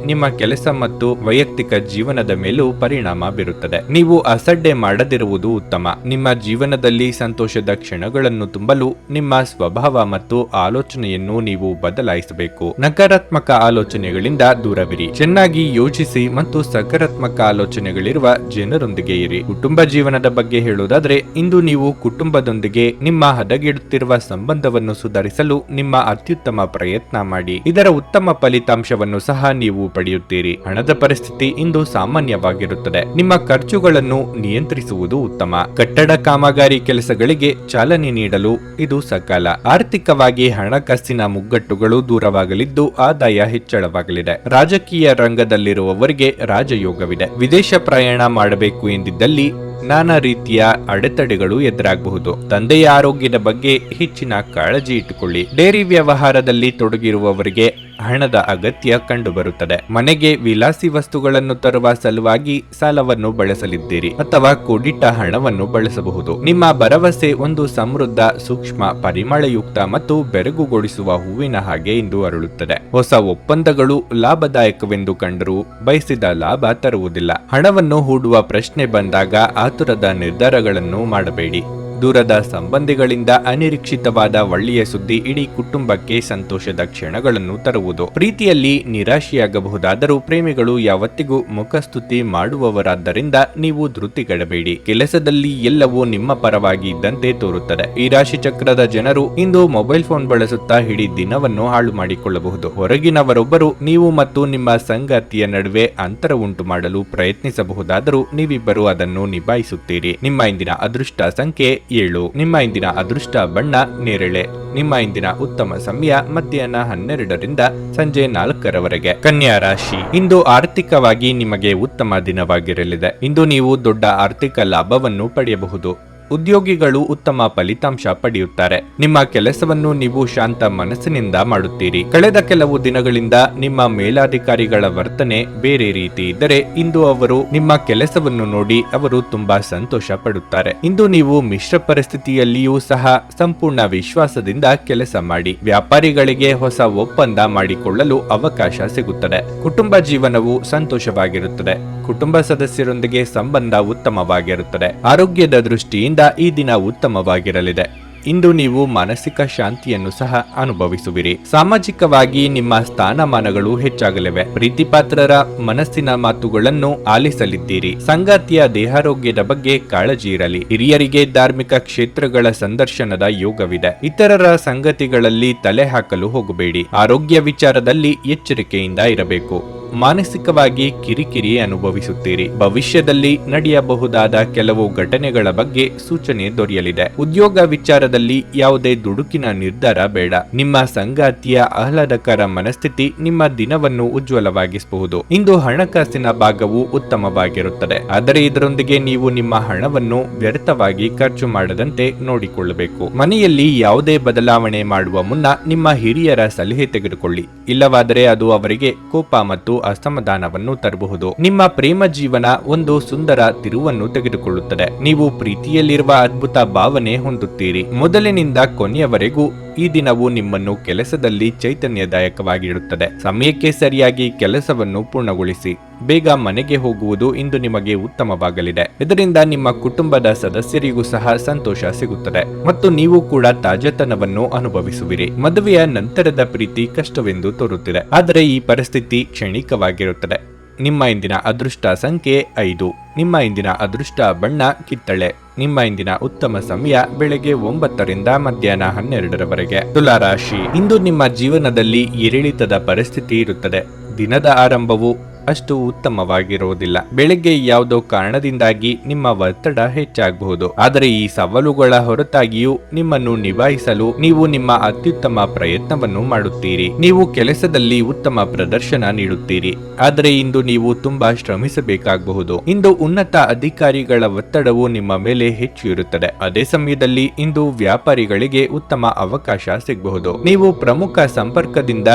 Speaker 1: ನಿಮ್ಮ ಕೆಲಸ ಮತ್ತು ವೈಯಕ್ತಿಕ ಜೀವನದ ಮೇಲೂ ಪರಿಣಾಮ ಬೀರುತ್ತದೆ. ನೀವು ಅಸಡ್ಡೆ ಮಾಡದಿರುವುದು ಉತ್ತಮ. ನಿಮ್ಮ ಜೀವನದಲ್ಲಿ ಸಂತೋಷದ ಕ್ಷಣಗಳನ್ನು ತುಂಬಲು ನಿಮ್ಮ ಸ್ವಭಾವ ಮತ್ತು ಆಲೋಚನೆಯನ್ನು ನೀವು ಬದಲಾಯಿಸಬೇಕು. ನಕಾರಾತ್ಮಕ ಆಲೋಚನೆಗಳಿಂದ ದೂರವಿರಿ. ಚೆನ್ನಾಗಿ ಯೋಚಿಸಿ ಮತ್ತು ಸಕಾರಾತ್ಮಕ ಆಲೋಚನೆಗಳಿರುವ ಜನರೊಂದಿಗೆ ಇರಿ. ಕುಟುಂಬ ಜೀವನದ ಬಗ್ಗೆ ಹೇಳುವುದಾದ್ರೆ, ಇಂದು ನೀವು ಕುಟುಂಬದೊಂದಿಗೆ ನಿಮ್ಮ ಹದಗೆಡುತ್ತಿರುವ ಸಂಬಂಧವನ್ನು ಸುಧಾರಿಸಲು ನಿಮ್ಮ ಅತ್ಯುತ್ತಮ ಪ್ರಯತ್ನ ಮಾಡಿ. ಇದರ ಉತ್ತಮ ಫಲಿತಾಂಶವನ್ನು ಸಹ ನೀವು ಪಡೆಯುತ್ತೀರಿ. ಹಣದ ಪರಿಸ್ಥಿತಿ ಇಂದು ಸಾಮಾನ್ಯವಾಗಿರುತ್ತದೆ. ನಿಮ್ಮ ಖರ್ಚುಗಳನ್ನು ನಿಯಂತ್ರಿಸುವುದು ಉತ್ತಮ. ಕಟ್ಟಡ ಕಾಮಗಾರಿ ಕೆಲಸಗಳಿಗೆ ಚಾಲನೆ ನೀಡಲು ಇದು ಸಕಾಲ. ಆರ್ಥಿಕವಾಗಿ ಹಣಕಾಸಿನ ಮುಗ್ಗಟ್ಟುಗಳು ದೂರವಾಗಲಿದ್ದು ಆದಾಯ ಹೆಚ್ಚಳವಾಗಲಿದೆ. ರಾಜಕೀಯ ರಂಗದಲ್ಲಿರುವವರಿಗೆ ರಾಜಯೋಗವಿದೆ. ವಿದೇಶ ಪ್ರಯಾಣ ಮಾಡಬೇಕು ಎಂದಿದ್ದಲ್ಲಿ ನಾನಾ ರೀತಿಯ ಅಡೆತಡೆಗಳು ಎದುರಾಗಬಹುದು. ತಂದೆಯ ಆರೋಗ್ಯದ ಬಗ್ಗೆ ಹೆಚ್ಚಿನ ಕಾಳಜಿ ಇಟ್ಟುಕೊಳ್ಳಿ. ಡೈರಿ ವ್ಯವಹಾರದಲ್ಲಿ ತೊಡಗಿರುವವರಿಗೆ ಹಣದ ಅಗತ್ಯ ಕಂಡುಬರುತ್ತದೆ. ಮನೆಗೆ ವಿಲಾಸಿ ವಸ್ತುಗಳನ್ನು ತರುವ ಸಲುವಾಗಿ ಸಾಲವನ್ನು ಬಳಸಲಿದ್ದೀರಿ ಅಥವಾ ಕೂಡಿಟ್ಟ ಹಣವನ್ನು ಬಳಸಬಹುದು. ನಿಮ್ಮ ಭರವಸೆ ಒಂದು ಸಮೃದ್ಧ, ಸೂಕ್ಷ್ಮ, ಪರಿಮಳಯುಕ್ತ ಮತ್ತು ಬೆರಗುಗೊಳಿಸುವ ಹೂವಿನ ಹಾಗೆ ಇಂದು ಅರಳುತ್ತದೆ. ಹೊಸ ಒಪ್ಪಂದಗಳು ಲಾಭದಾಯಕವೆಂದು ಕಂಡರೂ ಬಯಸಿದ ಲಾಭ ತರುವುದಿಲ್ಲ. ಹಣವನ್ನು ಹೂಡುವ ಪ್ರಶ್ನೆ ಬಂದಾಗ ಆತುರದ ನಿರ್ಧಾರಗಳನ್ನು ಮಾಡಬೇಡಿ. ದೂರದ ಸಂಬಂಧಿಗಳಿಂದ ಅನಿರೀಕ್ಷಿತವಾದ ಒಳ್ಳೆಯ ಸುದ್ದಿ ಇಡೀ ಕುಟುಂಬಕ್ಕೆ ಸಂತೋಷದ ಕ್ಷಣಗಳನ್ನು ತರುವುದು. ಪ್ರೀತಿಯಲ್ಲಿ ನಿರಾಶೆಯಾಗಬಹುದಾದರೂ ಪ್ರೇಮಿಗಳು ಯಾವತ್ತಿಗೂ ಮುಖಸ್ತುತಿ ಮಾಡುವವರಾದ್ದರಿಂದ ನೀವು ಧೃತಿಗೆಡಬೇಡಿ. ಕೆಲಸದಲ್ಲಿ ಎಲ್ಲವೂ ನಿಮ್ಮ ಪರವಾಗಿ ಇದ್ದಂತೆ ತೋರುತ್ತದೆ. ಈ ರಾಶಿ ಚಕ್ರದ ಜನರು ಇಂದು ಮೊಬೈಲ್ ಫೋನ್ ಬಳಸುತ್ತಾ ಇಡೀ ದಿನವನ್ನು ಹಾಳು ಮಾಡಿಕೊಳ್ಳಬಹುದು. ಹೊರಗಿನವರೊಬ್ಬರು ನೀವು ಮತ್ತು ನಿಮ್ಮ ಸಂಗಾತಿಯ ನಡುವೆ ಅಂತರ ಉಂಟು ಮಾಡಲು ಪ್ರಯತ್ನಿಸಬಹುದಾದರೂ ನೀವಿಬ್ಬರು ಅದನ್ನು ನಿಭಾಯಿಸುತ್ತೀರಿ. ನಿಮ್ಮ ಇಂದಿನ ಅದೃಷ್ಟ ಸಂಖ್ಯೆ 7. ನಿಮ್ಮ ಇಂದಿನ ಅದೃಷ್ಟ ಬಣ್ಣ ನೇರಳೆ. ನಿಮ್ಮ ಇಂದಿನ ಉತ್ತಮ ಸಮಯ ಮಧ್ಯಾಹ್ನ 12ರಿಂದ ಸಂಜೆ 4ರವರೆಗೆ. ಕನ್ಯಾ ರಾಶಿ, ಇಂದು ಆರ್ಥಿಕವಾಗಿ ನಿಮಗೆ ಉತ್ತಮ ದಿನವಾಗಿರಲಿದೆ. ಇಂದು ನೀವು ದೊಡ್ಡ ಆರ್ಥಿಕ ಲಾಭವನ್ನು ಪಡೆಯಬಹುದು. ಉದ್ಯೋಗಿಗಳು ಉತ್ತಮ ಫಲಿತಾಂಶ ಪಡೆಯುತ್ತಾರೆ. ನಿಮ್ಮ ಕೆಲಸವನ್ನು ನೀವು ಶಾಂತ ಮನಸ್ಸಿನಿಂದ ಮಾಡುತ್ತೀರಿ. ಕಳೆದ ಕೆಲವು ದಿನಗಳಿಂದ ನಿಮ್ಮ ಮೇಲಾಧಿಕಾರಿಗಳ ವರ್ತನೆ ಬೇರೆ ರೀತಿ ಇದ್ದರೆ ಇಂದು ಅವರು ನಿಮ್ಮ ಕೆಲಸವನ್ನು ನೋಡಿ ಅವರು ತುಂಬಾ ಸಂತೋಷ ಪಡುತ್ತಾರೆ. ಇಂದು ನೀವು ಮಿಶ್ರ ಪರಿಸ್ಥಿತಿಯಲ್ಲಿಯೂ ಸಹ ಸಂಪೂರ್ಣ ವಿಶ್ವಾಸದಿಂದ ಕೆಲಸ ಮಾಡಿ. ವ್ಯಾಪಾರಿಗಳಿಗೆ ಹೊಸ ಒಪ್ಪಂದ ಮಾಡಿಕೊಳ್ಳಲು ಅವಕಾಶ ಸಿಗುತ್ತದೆ. ಕುಟುಂಬ ಜೀವನವು ಸಂತೋಷವಾಗಿರುತ್ತದೆ. ಕುಟುಂಬ ಸದಸ್ಯರೊಂದಿಗೆ ಸಂಬಂಧ ಉತ್ತಮವಾಗಿರುತ್ತದೆ. ಆರೋಗ್ಯದ ದೃಷ್ಟಿಯಿಂದ ಈ ದಿನ ಉತ್ತಮವಾಗಿರಲಿದೆ. ಇಂದು ನೀವು ಮಾನಸಿಕ ಶಾಂತಿಯನ್ನು ಸಹ ಅನುಭವಿಸುವಿರಿ. ಸಾಮಾಜಿಕವಾಗಿ ನಿಮ್ಮ ಸ್ಥಾನಮಾನಗಳು ಹೆಚ್ಚಾಗಲಿವೆ. ಪ್ರೀತಿಪಾತ್ರರ ಮನಸ್ಸಿನ ಮಾತುಗಳನ್ನು ಆಲಿಸಲಿದ್ದೀರಿ. ಸಂಗಾತಿಯ ದೇಹಾರೋಗ್ಯದ ಬಗ್ಗೆ ಕಾಳಜಿ ಇರಲಿ. ಹಿರಿಯರಿಗೆ ಧಾರ್ಮಿಕ ಕ್ಷೇತ್ರಗಳ ಸಂದರ್ಶನದ ಯೋಗವಿದೆ. ಇತರರ ಸಂಗತಿಗಳಲ್ಲಿ ತಲೆ ಹಾಕಲು ಹೋಗಬೇಡಿ. ಆರೋಗ್ಯ ವಿಚಾರದಲ್ಲಿ ಎಚ್ಚರಿಕೆಯಿಂದ ಇರಬೇಕು. ಮಾನಸಿಕವಾಗಿ ಕಿರಿಕಿರಿ ಅನುಭವಿಸುತ್ತೀರಿ. ಭವಿಷ್ಯದಲ್ಲಿ ನಡೆಯಬಹುದಾದ ಕೆಲವು ಘಟನೆಗಳ ಬಗ್ಗೆ ಸೂಚನೆ ದೊರೆಯಲಿದೆ. ಉದ್ಯೋಗ ವಿಚಾರದಲ್ಲಿ ಯಾವುದೇ ದುಡುಕಿನ ನಿರ್ಧಾರ ಬೇಡ. ನಿಮ್ಮ ಸಂಗಾತಿಯ ಆಹ್ಲಾದಕರ ಮನಸ್ಥಿತಿ ನಿಮ್ಮ ದಿನವನ್ನು ಉಜ್ವಲವಾಗಿಸಬಹುದು. ಇಂದು ಹಣಕಾಸಿನ ಭಾಗವು ಉತ್ತಮವಾಗಿರುತ್ತದೆ, ಆದರೆ ಇದರೊಂದಿಗೆ ನೀವು ನಿಮ್ಮ ಹಣವನ್ನು ವ್ಯರ್ಥವಾಗಿ ಖರ್ಚು ಮಾಡದಂತೆ ನೋಡಿಕೊಳ್ಳಬೇಕು. ಮನೆಯಲ್ಲಿ ಯಾವುದೇ ಬದಲಾವಣೆ ಮಾಡುವ ಮುನ್ನ ನಿಮ್ಮ ಹಿರಿಯರ ಸಲಹೆ ತೆಗೆದುಕೊಳ್ಳಿ. ಇಲ್ಲವಾದರೆ ಅದು ಅವರಿಗೆ ಕೋಪ ಮತ್ತು ಅಸಮಾಧಾನವನ್ನು ತರಬಹುದು. ನಿಮ್ಮ ಪ್ರೇಮ ಜೀವನ ಒಂದು ಸುಂದರ ತಿರುವನ್ನು ತೆಗೆದುಕೊಳ್ಳುತ್ತದೆ. ನೀವು ಪ್ರೀತಿಯಲ್ಲಿರುವ ಅದ್ಭುತ ಭಾವನೆ ಹೊಂದುತ್ತೀರಿ. ಮೊದಲಿನಿಂದ ಕೊನೆಯವರೆಗೂ ಈ ದಿನವು ನಿಮ್ಮನ್ನು ಕೆಲಸದಲ್ಲಿ ಚೈತನ್ಯದಾಯಕವಾಗಿರುತ್ತದೆ. ಸಮಯಕ್ಕೆ ಸರಿಯಾಗಿ ಕೆಲಸವನ್ನು ಪೂರ್ಣಗೊಳಿಸಿ. ಬೇಗ ಮನೆಗೆ ಹೋಗುವುದು ಇಂದು ನಿಮಗೆ ಉತ್ತಮವಾಗಲಿದೆ. ಇದರಿಂದ ನಿಮ್ಮ ಕುಟುಂಬದ ಸದಸ್ಯರಿಗೂ ಸಹ ಸಂತೋಷ ಸಿಗುತ್ತದೆ ಮತ್ತು ನೀವು ಕೂಡ ತಾಜತನವನ್ನು ಅನುಭವಿಸುವಿರಿ. ಮದುವೆಯ ನಂತರದ ಪ್ರೀತಿ ಕಷ್ಟವೆಂದು ತೋರುತ್ತಿದೆ, ಆದರೆ ಈ ಪರಿಸ್ಥಿತಿ ಕ್ಷಣಿಕವಾಗಿರುತ್ತದೆ. ನಿಮ್ಮ ಇಂದಿನ ಅದೃಷ್ಟ ಸಂಖ್ಯೆ 5. ನಿಮ್ಮ ಇಂದಿನ ಅದೃಷ್ಟ ಬಣ್ಣ ಕಿತ್ತಳೆ. ನಿಮ್ಮ ಇಂದಿನ ಉತ್ತಮ ಸಮಯ ಬೆಳಗ್ಗೆ 9ರಿಂದ ಮಧ್ಯಾಹ್ನ 12ರವರೆಗೆ. ತುಲಾ ರಾಶಿ, ಇಂದು ನಿಮ್ಮ ಜೀವನದಲ್ಲಿ ಏರಿಳಿತದ ಪರಿಸ್ಥಿತಿ ಇರುತ್ತದೆ. ದಿನದ ಆರಂಭವು ಅಷ್ಟು ಉತ್ತಮವಾಗಿರುವುದಿಲ್ಲ. ಬೆಳಗ್ಗೆ ಯಾವುದೋ ಕಾರಣದಿಂದಾಗಿ ನಿಮ್ಮ ಒತ್ತಡ ಹೆಚ್ಚಾಗಬಹುದು, ಆದರೆ ಈ ಸವಾಲುಗಳ ಹೊರತಾಗಿಯೂ ನಿಮ್ಮನ್ನು ನಿಭಾಯಿಸಲು ನೀವು ನಿಮ್ಮ ಅತ್ಯುತ್ತಮ ಪ್ರಯತ್ನವನ್ನು ಮಾಡುತ್ತೀರಿ. ನೀವು ಕೆಲಸದಲ್ಲಿ ಉತ್ತಮ ಪ್ರದರ್ಶನ ನೀಡುತ್ತೀರಿ, ಆದರೆ ಇಂದು ನೀವು ತುಂಬಾ ಶ್ರಮಿಸಬೇಕಾಗಬಹುದು. ಇಂದು ಉನ್ನತ ಅಧಿಕಾರಿಗಳ ಒತ್ತಡವು ನಿಮ್ಮ ಮೇಲೆ ಹೆಚ್ಚು ಇರುತ್ತದೆ. ಅದೇ ಸಮಯದಲ್ಲಿ ಇಂದು ವ್ಯಾಪಾರಿಗಳಿಗೆ ಉತ್ತಮ ಅವಕಾಶ ಸಿಗಬಹುದು. ನೀವು ಪ್ರಮುಖ ಸಂಪರ್ಕದಿಂದ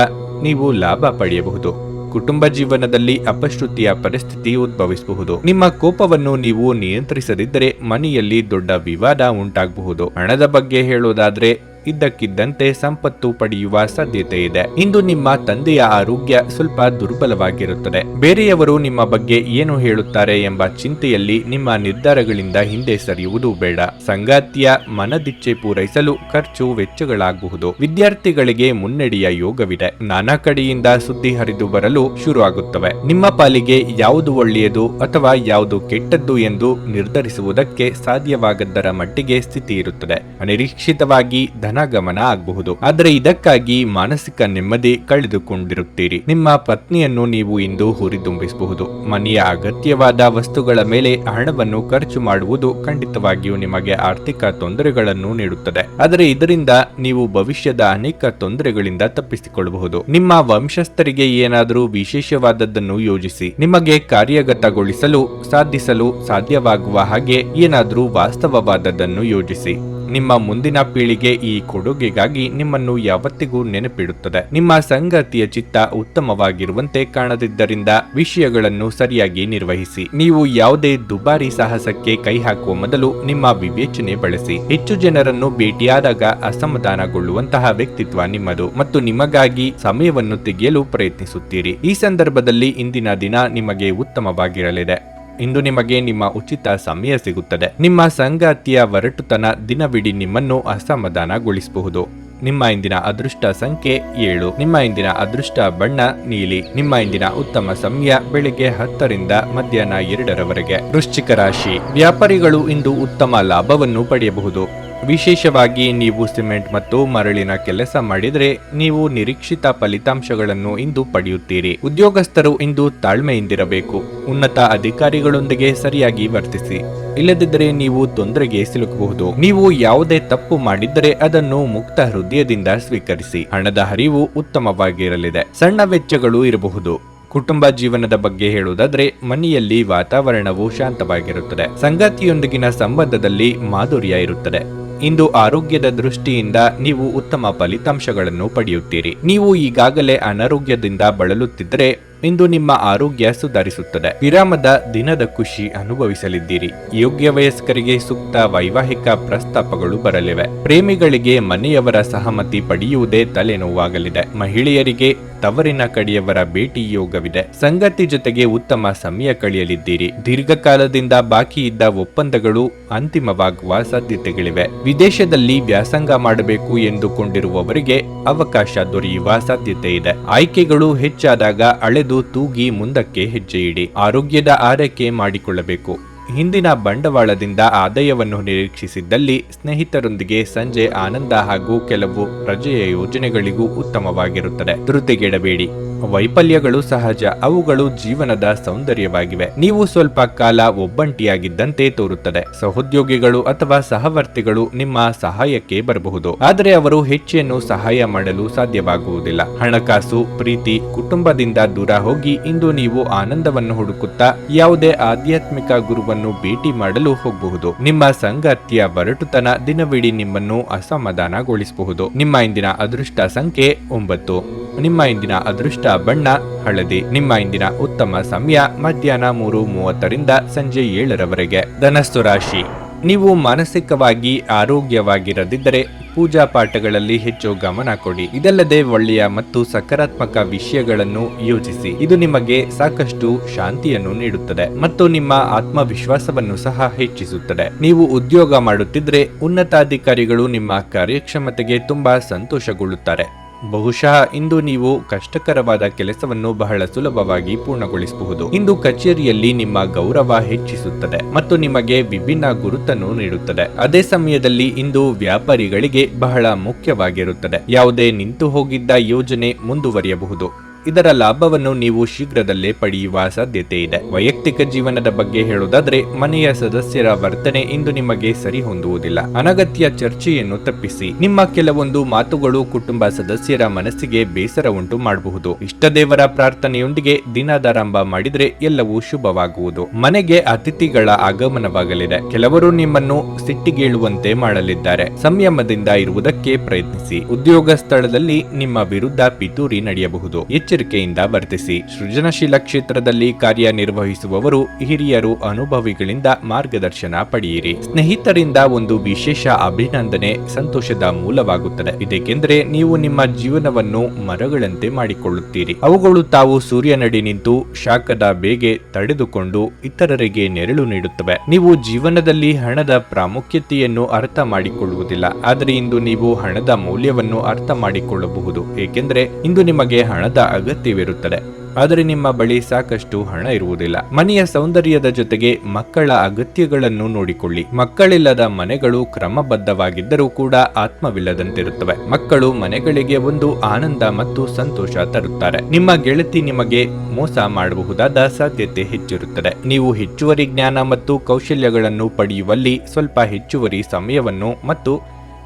Speaker 1: ನೀವು ಲಾಭ ಪಡೆಯಬಹುದು. ಕುಟುಂಬ ಜೀವನದಲ್ಲಿ ಅಪಶ್ರುತಿಯ ಪರಿಸ್ಥಿತಿ ಉದ್ಭವಿಸಬಹುದು. ನಿಮ್ಮ ಕೋಪವನ್ನು ನೀವು ನಿಯಂತ್ರಿಸದಿದ್ದರೆ ಮನೆಯಲ್ಲಿ ದೊಡ್ಡ ವಿವಾದ ಉಂಟಾಗಬಹುದು. ಹಣದ ಬಗ್ಗೆ ಹೇಳೋದಾದ್ರೆ ಇದ್ದಕ್ಕಿದ್ದಂತೆ ಸಂಪತ್ತು ಪಡೆಯುವ ಸಾಧ್ಯತೆ ಇದೆ. ಇಂದು ನಿಮ್ಮ ತಂದೆಯ ಆರೋಗ್ಯ ಸ್ವಲ್ಪ ದುರ್ಬಲವಾಗಿರುತ್ತದೆ. ಬೇರೆಯವರು ನಿಮ್ಮ ಬಗ್ಗೆ ಏನು ಹೇಳುತ್ತಾರೆ ಎಂಬ ಚಿಂತೆಯಲ್ಲಿ ನಿಮ್ಮ ನಿರ್ಧಾರಗಳಿಂದ ಹಿಂದೆ ಸರಿಯುವುದು ಬೇಡ. ಸಂಗಾತಿಯ ಮನದಿಚ್ಛೆ ಪೂರೈಸಲು ಖರ್ಚು ವೆಚ್ಚಗಳಾಗಬಹುದು. ವಿದ್ಯಾರ್ಥಿಗಳಿಗೆ ಮುನ್ನಡೆಯ ಯೋಗವಿದೆ. ನಾನಾ ಕಡೆಯಿಂದ ಸುದ್ದಿ ಹರಿದು ಬರಲು ಶುರುವಾಗುತ್ತವೆ. ನಿಮ್ಮ ಪಾಲಿಗೆ ಯಾವುದು ಒಳ್ಳೆಯದು ಅಥವಾ ಯಾವುದು ಕೆಟ್ಟದ್ದು ಎಂದು ನಿರ್ಧರಿಸುವುದಕ್ಕೆ ಸಾಧ್ಯವಾಗದ್ದರ ಮಟ್ಟಿಗೆ ಸ್ಥಿತಿ ಇರುತ್ತದೆ. ಅನಿರೀಕ್ಷಿತವಾಗಿ ಧನಗಮನ ಆಗಬಹುದು. ಆದರೆ ಇದಕ್ಕಾಗಿ ಮಾನಸಿಕ ನೆಮ್ಮದಿ ಕಳೆದುಕೊಂಡಿರುತ್ತೀರಿ. ನಿಮ್ಮ ಪತ್ನಿಯನ್ನು ನೀವು ಇಂದು ಹುರಿದುಂಬಿಸಬಹುದು. ಮನೆಯ ಅಗತ್ಯವಾದ ವಸ್ತುಗಳ ಮೇಲೆ ಹಣವನ್ನು ಖರ್ಚು ಮಾಡುವುದು ಖಂಡಿತವಾಗಿಯೂ ನಿಮಗೆ ಆರ್ಥಿಕ ತೊಂದರೆಗಳನ್ನು ನೀಡುತ್ತದೆ. ಆದರೆ ಇದರಿಂದ ನೀವು ಭವಿಷ್ಯದ ಅನೇಕ ತೊಂದರೆಗಳಿಂದ ತಪ್ಪಿಸಿಕೊಳ್ಳಬಹುದು. ನಿಮ್ಮ ವಂಶಸ್ಥರಿಗೆ ಏನಾದರೂ ವಿಶೇಷವಾದದ್ದನ್ನು ಯೋಜಿಸಿ. ನಿಮಗೆ ಕಾರ್ಯಗತಗೊಳಿಸಲು ಸಾಧಿಸಲು ಸಾಧ್ಯವಾಗುವ ಹಾಗೆ ಏನಾದರೂ ವಾಸ್ತವವಾದದ್ದನ್ನು ಯೋಜಿಸಿ. ನಿಮ್ಮ ಮುಂದಿನ ಪೀಳಿಗೆ ಈ ಕೊಡುಗೆಗಾಗಿ ನಿಮ್ಮನ್ನು ಯಾವತ್ತಿಗೂ ನೆನಪಿಡುತ್ತದೆ. ನಿಮ್ಮ ಸಂಗಾತಿಯ ಚಿತ್ತ ಉತ್ತಮವಾಗಿರುವಂತೆ ಕಾಣದಿದ್ದರಿಂದ ವಿಷಯಗಳನ್ನು ಸರಿಯಾಗಿ ನಿರ್ವಹಿಸಿ. ನೀವು ಯಾವುದೇ ದುಬಾರಿ ಸಾಹಸಕ್ಕೆ ಕೈ ಹಾಕುವ ಮೊದಲು ನಿಮ್ಮ ವಿವೇಚನೆ ಬಳಸಿ. ಹೆಚ್ಚು ಜನರನ್ನು ಭೇಟಿಯಾದಾಗ ಅಸಮಾಧಾನಗೊಳ್ಳುವಂತಹ ವ್ಯಕ್ತಿತ್ವ ನಿಮ್ಮದು ಮತ್ತು ನಿಮಗಾಗಿ ಸಮಯವನ್ನು ತೆಗೆಯಲು ಪ್ರಯತ್ನಿಸುತ್ತೀರಿ. ಈ ಸಂದರ್ಭದಲ್ಲಿ ಇಂದಿನ ದಿನ ನಿಮಗೆ ಉತ್ತಮವಾಗಿರಲಿದೆ. ಇಂದು ನಿಮಗೆ ನಿಮ್ಮ ಉಚಿತ ಸಮಯ ಸಿಗುತ್ತದೆ. ನಿಮ್ಮ ಸಂಗಾತಿಯ ಒರಟುತನ ದಿನವಿಡೀ ನಿಮ್ಮನ್ನು ಅಸಮಾಧಾನಗೊಳಿಸಬಹುದು. ನಿಮ್ಮ ಇಂದಿನ ಅದೃಷ್ಟ ಸಂಖ್ಯೆ 7. ನಿಮ್ಮ ಇಂದಿನ ಅದೃಷ್ಟ ಬಣ್ಣ ನೀಲಿ. ನಿಮ್ಮ ಇಂದಿನ ಉತ್ತಮ ಸಮಯ ಬೆಳಿಗ್ಗೆ 10 ರಿಂದ ಮಧ್ಯಾಹ್ನ 2 ರವರೆಗೆ. ವೃಶ್ಚಿಕ ರಾಶಿ. ವ್ಯಾಪಾರಿಗಳು ಇಂದು ಉತ್ತಮ ಲಾಭವನ್ನು ಪಡೆಯಬಹುದು. ವಿಶೇಷವಾಗಿ ನೀವು ಸಿಮೆಂಟ್ ಮತ್ತು ಮರಳಿನ ಕೆಲಸ ಮಾಡಿದರೆ ನೀವು ನಿರೀಕ್ಷಿತ ಫಲಿತಾಂಶಗಳನ್ನು ಇಂದು ಪಡೆಯುತ್ತೀರಿ. ಉದ್ಯೋಗಸ್ಥರು ಇಂದು ತಾಳ್ಮೆಯಿಂದಿರಬೇಕು. ಉನ್ನತ ಅಧಿಕಾರಿಗಳೊಂದಿಗೆ ಸರಿಯಾಗಿ ವರ್ತಿಸಿ. ಇಲ್ಲದಿದ್ದರೆ ನೀವು ತೊಂದರೆಗೆ ಸಿಲುಕಬಹುದು. ನೀವು ಯಾವುದೇ ತಪ್ಪು ಮಾಡಿದ್ದರೆ ಅದನ್ನು ಮುಕ್ತ ಹೃದಯದಿಂದ ಸ್ವೀಕರಿಸಿ. ಹಣದ ಹರಿವು ಉತ್ತಮವಾಗಿರಲಿದೆ. ಸಣ್ಣ ವೆಚ್ಚಗಳು ಇರಬಹುದು. ಕುಟುಂಬ ಜೀವನದ ಬಗ್ಗೆ ಹೇಳುವುದಾದ್ರೆ ಮನೆಯಲ್ಲಿ ವಾತಾವರಣವು ಶಾಂತವಾಗಿರುತ್ತದೆ. ಸಂಗಾತಿಯೊಂದಿಗಿನ ಸಂಬಂಧದಲ್ಲಿ ಮಾಧುರ್ಯ ಇರುತ್ತದೆ. ಇಂದು ಆರೋಗ್ಯದ ದೃಷ್ಟಿಯಿಂದ ನೀವು ಉತ್ತಮ ಫಲಿತಾಂಶಗಳನ್ನು ಪಡೆಯುತ್ತೀರಿ. ನೀವು ಈಗಾಗಲೇ ಅನಾರೋಗ್ಯದಿಂದ ಬಳಲುತ್ತಿದ್ದರೆ ಇಂದು ನಿಮ್ಮ ಆರೋಗ್ಯ ಸುಧಾರಿಸುತ್ತದೆ. ವಿರಾಮದ ದಿನದ ಖುಷಿ ಅನುಭವಿಸಲಿದ್ದೀರಿ. ಯೋಗ್ಯ ವಯಸ್ಕರಿಗೆ ಸೂಕ್ತ ವೈವಾಹಿಕ ಪ್ರಸ್ತಾಪಗಳು ಬರಲಿವೆ. ಪ್ರೇಮಿಗಳಿಗೆ ಮನೆಯವರ ಸಹಮತಿ ಪಡೆಯುವುದೇ ತಲೆನೋವಾಗಲಿದೆ. ಮಹಿಳೆಯರಿಗೆ ತವರಿನ ಕಡೆಯವರ ಭೇಟಿ ಯೋಗವಿದೆ. ಸಂಗತಿ ಜೊತೆಗೆ ಉತ್ತಮ ಸಮಯ ಕಳೆಯಲಿದ್ದೀರಿ. ದೀರ್ಘಕಾಲದಿಂದ ಬಾಕಿ ಇದ್ದ ಒಪ್ಪಂದಗಳು ಅಂತಿಮವಾಗುವ ಸಾಧ್ಯತೆಗಳಿವೆ. ವಿದೇಶದಲ್ಲಿ ವ್ಯಾಸಂಗ ಮಾಡಬೇಕು ಎಂದುಕೊಂಡಿರುವವರಿಗೆ ಅವಕಾಶ ದೊರೆಯುವ ಸಾಧ್ಯತೆ ಇದೆ. ಆಯ್ಕೆಗಳು ಹೆಚ್ಚಾದಾಗ ಅಳೆದು ತೂಗಿ ಮುಂದಕ್ಕೆ ಹೆಜ್ಜೆ ಇಡಿ. ಆರೋಗ್ಯದ ಆರೈಕೆ ಮಾಡಿಕೊಳ್ಳಬೇಕು. ಹಿಂದಿನ ಬಂಡವಾಳದಿಂದ ಆದಾಯವನ್ನು ನಿರೀಕ್ಷಿಸಿದ್ದಲ್ಲಿ ಸ್ನೇಹಿತರೊಂದಿಗೆ ಸಂಜೆ ಆನಂದ ಹಾಗೂ ಕೆಲವು ರಜೆಯ ಯೋಜನೆಗಳಿಗೂ ಉತ್ತಮವಾಗಿರುತ್ತದೆ. ಧೃತಿಗೆಡಬೇಡಿ. ವೈಫಲ್ಯಗಳು ಸಹಜ. ಅವುಗಳು ಜೀವನದ ಸೌಂದರ್ಯವಾಗಿವೆ. ನೀವು ಸ್ವಲ್ಪ ಕಾಲ ಒಬ್ಬಂಟಿಯಾಗಿದ್ದಂತೆ ತೋರುತ್ತದೆ. ಸಹೋದ್ಯೋಗಿಗಳು ಅಥವಾ ಸಹವರ್ತಿಗಳು ನಿಮ್ಮ ಸಹಾಯಕ್ಕೆ ಬರಬಹುದು, ಆದರೆ ಅವರು ಹೆಚ್ಚೇನು ಸಹಾಯ ಮಾಡಲು ಸಾಧ್ಯವಾಗುವುದಿಲ್ಲ. ಹಣಕಾಸು, ಪ್ರೀತಿ, ಕುಟುಂಬದಿಂದ ದೂರ ಹೋಗಿ ಇಂದು ನೀವು ಆನಂದವನ್ನು ಹುಡುಕುತ್ತಾ ಯಾವುದೇ ಆಧ್ಯಾತ್ಮಿಕ ಗುರುವನ್ನು ಭೇಟಿ ಮಾಡಲು ಹೋಗಬಹುದು. ನಿಮ್ಮ ಸಂಗಾತಿಯ ಬರಟುತನ ದಿನವಿಡೀ ನಿಮ್ಮನ್ನು ಅಸಮಾಧಾನಗೊಳಿಸಬಹುದು. ನಿಮ್ಮ ಇಂದಿನ ಅದೃಷ್ಟ ಸಂಖ್ಯೆ 9. ನಿಮ್ಮ ಇಂದಿನ ಅದೃಷ್ಟ ಬಣ್ಣ ಹಳದಿ. ನಿಮ್ಮ ಇಂದಿನ ಉತ್ತಮ ಸಮಯ ಮಧ್ಯಾಹ್ನ 3:30 ರಿಂದ ಸಂಜೆ 7 ರವರೆಗೆ. ಧನಸ್ಸು ರಾಶಿ. ನೀವು ಮಾನಸಿಕವಾಗಿ ಆರೋಗ್ಯವಾಗಿರದಿದ್ದರೆ ಪೂಜಾ ಪಾಠಗಳಲ್ಲಿ ಹೆಚ್ಚು ಗಮನ ಕೊಡಿ. ಇದಲ್ಲದೆ ಒಳ್ಳೆಯ ಮತ್ತು ಸಕಾರಾತ್ಮಕ ವಿಷಯಗಳನ್ನು ಯೋಚಿಸಿ. ಇದು ನಿಮಗೆ ಸಾಕಷ್ಟು ಶಾಂತಿಯನ್ನು ನೀಡುತ್ತದೆ ಮತ್ತು ನಿಮ್ಮ ಆತ್ಮವಿಶ್ವಾಸವನ್ನು ಸಹ ಹೆಚ್ಚಿಸುತ್ತದೆ. ನೀವು ಉದ್ಯೋಗ ಮಾಡುತ್ತಿದ್ರೆ ಉನ್ನತಾಧಿಕಾರಿಗಳು ನಿಮ್ಮ ಕಾರ್ಯಕ್ಷಮತೆಗೆ ತುಂಬಾ ಸಂತೋಷಗೊಳ್ಳುತ್ತಾರೆ. ಬಹುಶಃ ಇಂದು ನೀವು ಕಷ್ಟಕರವಾದ ಕೆಲಸವನ್ನು ಬಹಳ ಸುಲಭವಾಗಿ ಪೂರ್ಣಗೊಳಿಸಬಹುದು. ಇಂದು ಕಚೇರಿಯಲ್ಲಿ ನಿಮ್ಮ ಗೌರವ ಹೆಚ್ಚಿಸುತ್ತದೆ ಮತ್ತು ನಿಮಗೆ ವಿಭಿನ್ನ ಗುರುತನ್ನು ನೀಡುತ್ತದೆ. ಅದೇ ಸಮಯದಲ್ಲಿ ಇಂದು ವ್ಯಾಪಾರಿಗಳಿಗೆ ಬಹಳ ಮುಖ್ಯವಾಗಿರುತ್ತದೆ. ಯಾವುದೇ ನಿಂತು ಹೋಗಿದ್ದ ಯೋಜನೆ ಮುಂದುವರಿಯಬಹುದು. ಇದರ ಲಾಭವನ್ನು ನೀವು ಶೀಘ್ರದಲ್ಲೇ ಪಡೆಯುವ ಸಾಧ್ಯತೆ ಇದೆ. ವೈಯಕ್ತಿಕ ಜೀವನದ ಬಗ್ಗೆ ಹೇಳುವುದಾದ್ರೆ ಮನೆಯ ಸದಸ್ಯರ ವರ್ತನೆ ಇಂದು ನಿಮಗೆ ಸರಿ ಹೊಂದುವುದಿಲ್ಲ. ಅನಗತ್ಯ ಚರ್ಚೆಯನ್ನು ತಪ್ಪಿಸಿ. ನಿಮ್ಮ ಕೆಲವೊಂದು ಮಾತುಗಳು ಕುಟುಂಬ ಸದಸ್ಯರ ಮನಸ್ಸಿಗೆ ಬೇಸರ ಉಂಟು ಮಾಡಬಹುದು. ಇಷ್ಟದೇವರ ಪ್ರಾರ್ಥನೆಯೊಂದಿಗೆ ದಿನದಾರಂಭ ಮಾಡಿದ್ರೆ ಎಲ್ಲವೂ ಶುಭವಾಗುವುದು. ಮನೆಗೆ ಅತಿಥಿಗಳ ಆಗಮನವಾಗಲಿದೆ. ಕೆಲವರು ನಿಮ್ಮನ್ನು ಸಿಟ್ಟಿಗೇಳುವಂತೆ ಮಾಡಲಿದ್ದಾರೆ. ಸಂಯಮದಿಂದ ಇರುವುದಕ್ಕೆ ಪ್ರಯತ್ನಿಸಿ. ಉದ್ಯೋಗ ಸ್ಥಳದಲ್ಲಿ ನಿಮ್ಮ ವಿರುದ್ಧ ಪಿತೂರಿ ನಡೆಯಬಹುದು. ಎಚ್ಚರಿಕೆ ಎಚ್ಚರಿಕೆಯಿಂದ ವರ್ತಿಸಿ. ಸೃಜನಶೀಲ ಕ್ಷೇತ್ರದಲ್ಲಿ ಕಾರ್ಯನಿರ್ವಹಿಸುವವರು ಹಿರಿಯರು ಅನುಭವಿಗಳಿಂದ ಮಾರ್ಗದರ್ಶನ ಪಡೆಯಿರಿ. ಸ್ನೇಹಿತರಿಂದ ಒಂದು ವಿಶೇಷ ಅಭಿನಂದನೆ ಸಂತೋಷದ ಮೂಲವಾಗುತ್ತದೆ. ಇದಕ್ಕೆಂದರೆ ನೀವು ನಿಮ್ಮ ಜೀವನವನ್ನು ಮರಗಳಂತೆ ಮಾಡಿಕೊಳ್ಳುತ್ತೀರಿ. ಅವುಗಳು ತಾವು ಸೂರ್ಯನಡಿ ನಿಂತು ಶಾಖದ ಬೇಗೆ ತಡೆದುಕೊಂಡು ಇತರರಿಗೆ ನೆರಳು ನೀಡುತ್ತವೆ. ನೀವು ಜೀವನದಲ್ಲಿ ಹಣದ ಪ್ರಾಮುಖ್ಯತೆಯನ್ನು ಅರ್ಥ ಮಾಡಿಕೊಳ್ಳುವುದಿಲ್ಲ, ಆದರೆ ಇಂದು ನೀವು ಹಣದ ಮೌಲ್ಯವನ್ನು ಅರ್ಥ ಮಾಡಿಕೊಳ್ಳಬಹುದು. ಏಕೆಂದರೆ ಇಂದು ನಿಮಗೆ ಹಣದ ಅಗತ್ಯವಿರುತ್ತದೆ, ಆದರೆ ನಿಮ್ಮ ಬಳಿ ಸಾಕಷ್ಟು ಹಣ ಇರುವುದಿಲ್ಲ. ಮನೆಯ ಸೌಂದರ್ಯದ ಜೊತೆಗೆ ಮಕ್ಕಳ ಅಗತ್ಯಗಳನ್ನು ನೋಡಿಕೊಳ್ಳಿ. ಮಕ್ಕಳಿಲ್ಲದ ಮನೆಗಳು ಕ್ರಮಬದ್ಧವಾಗಿದ್ದರೂ ಕೂಡ ಆತ್ಮವಿಲ್ಲದಂತಿರುತ್ತವೆ. ಮಕ್ಕಳು ಮನೆಗಳಿಗೆ ಒಂದು ಆನಂದ ಮತ್ತು ಸಂತೋಷ ತರುತ್ತಾರೆ. ನಿಮ್ಮ ಗೆಳತಿ ನಿಮಗೆ ಮೋಸ ಮಾಡಬಹುದಾದ ಸಾಧ್ಯತೆ ಹೆಚ್ಚಿರುತ್ತದೆ. ನೀವು ಹೆಚ್ಚುವರಿ ಜ್ಞಾನ ಮತ್ತು ಕೌಶಲ್ಯಗಳನ್ನು ಪಡೆಯುವಲ್ಲಿ ಸ್ವಲ್ಪ ಹೆಚ್ಚುವರಿ ಸಮಯವನ್ನು ಮತ್ತು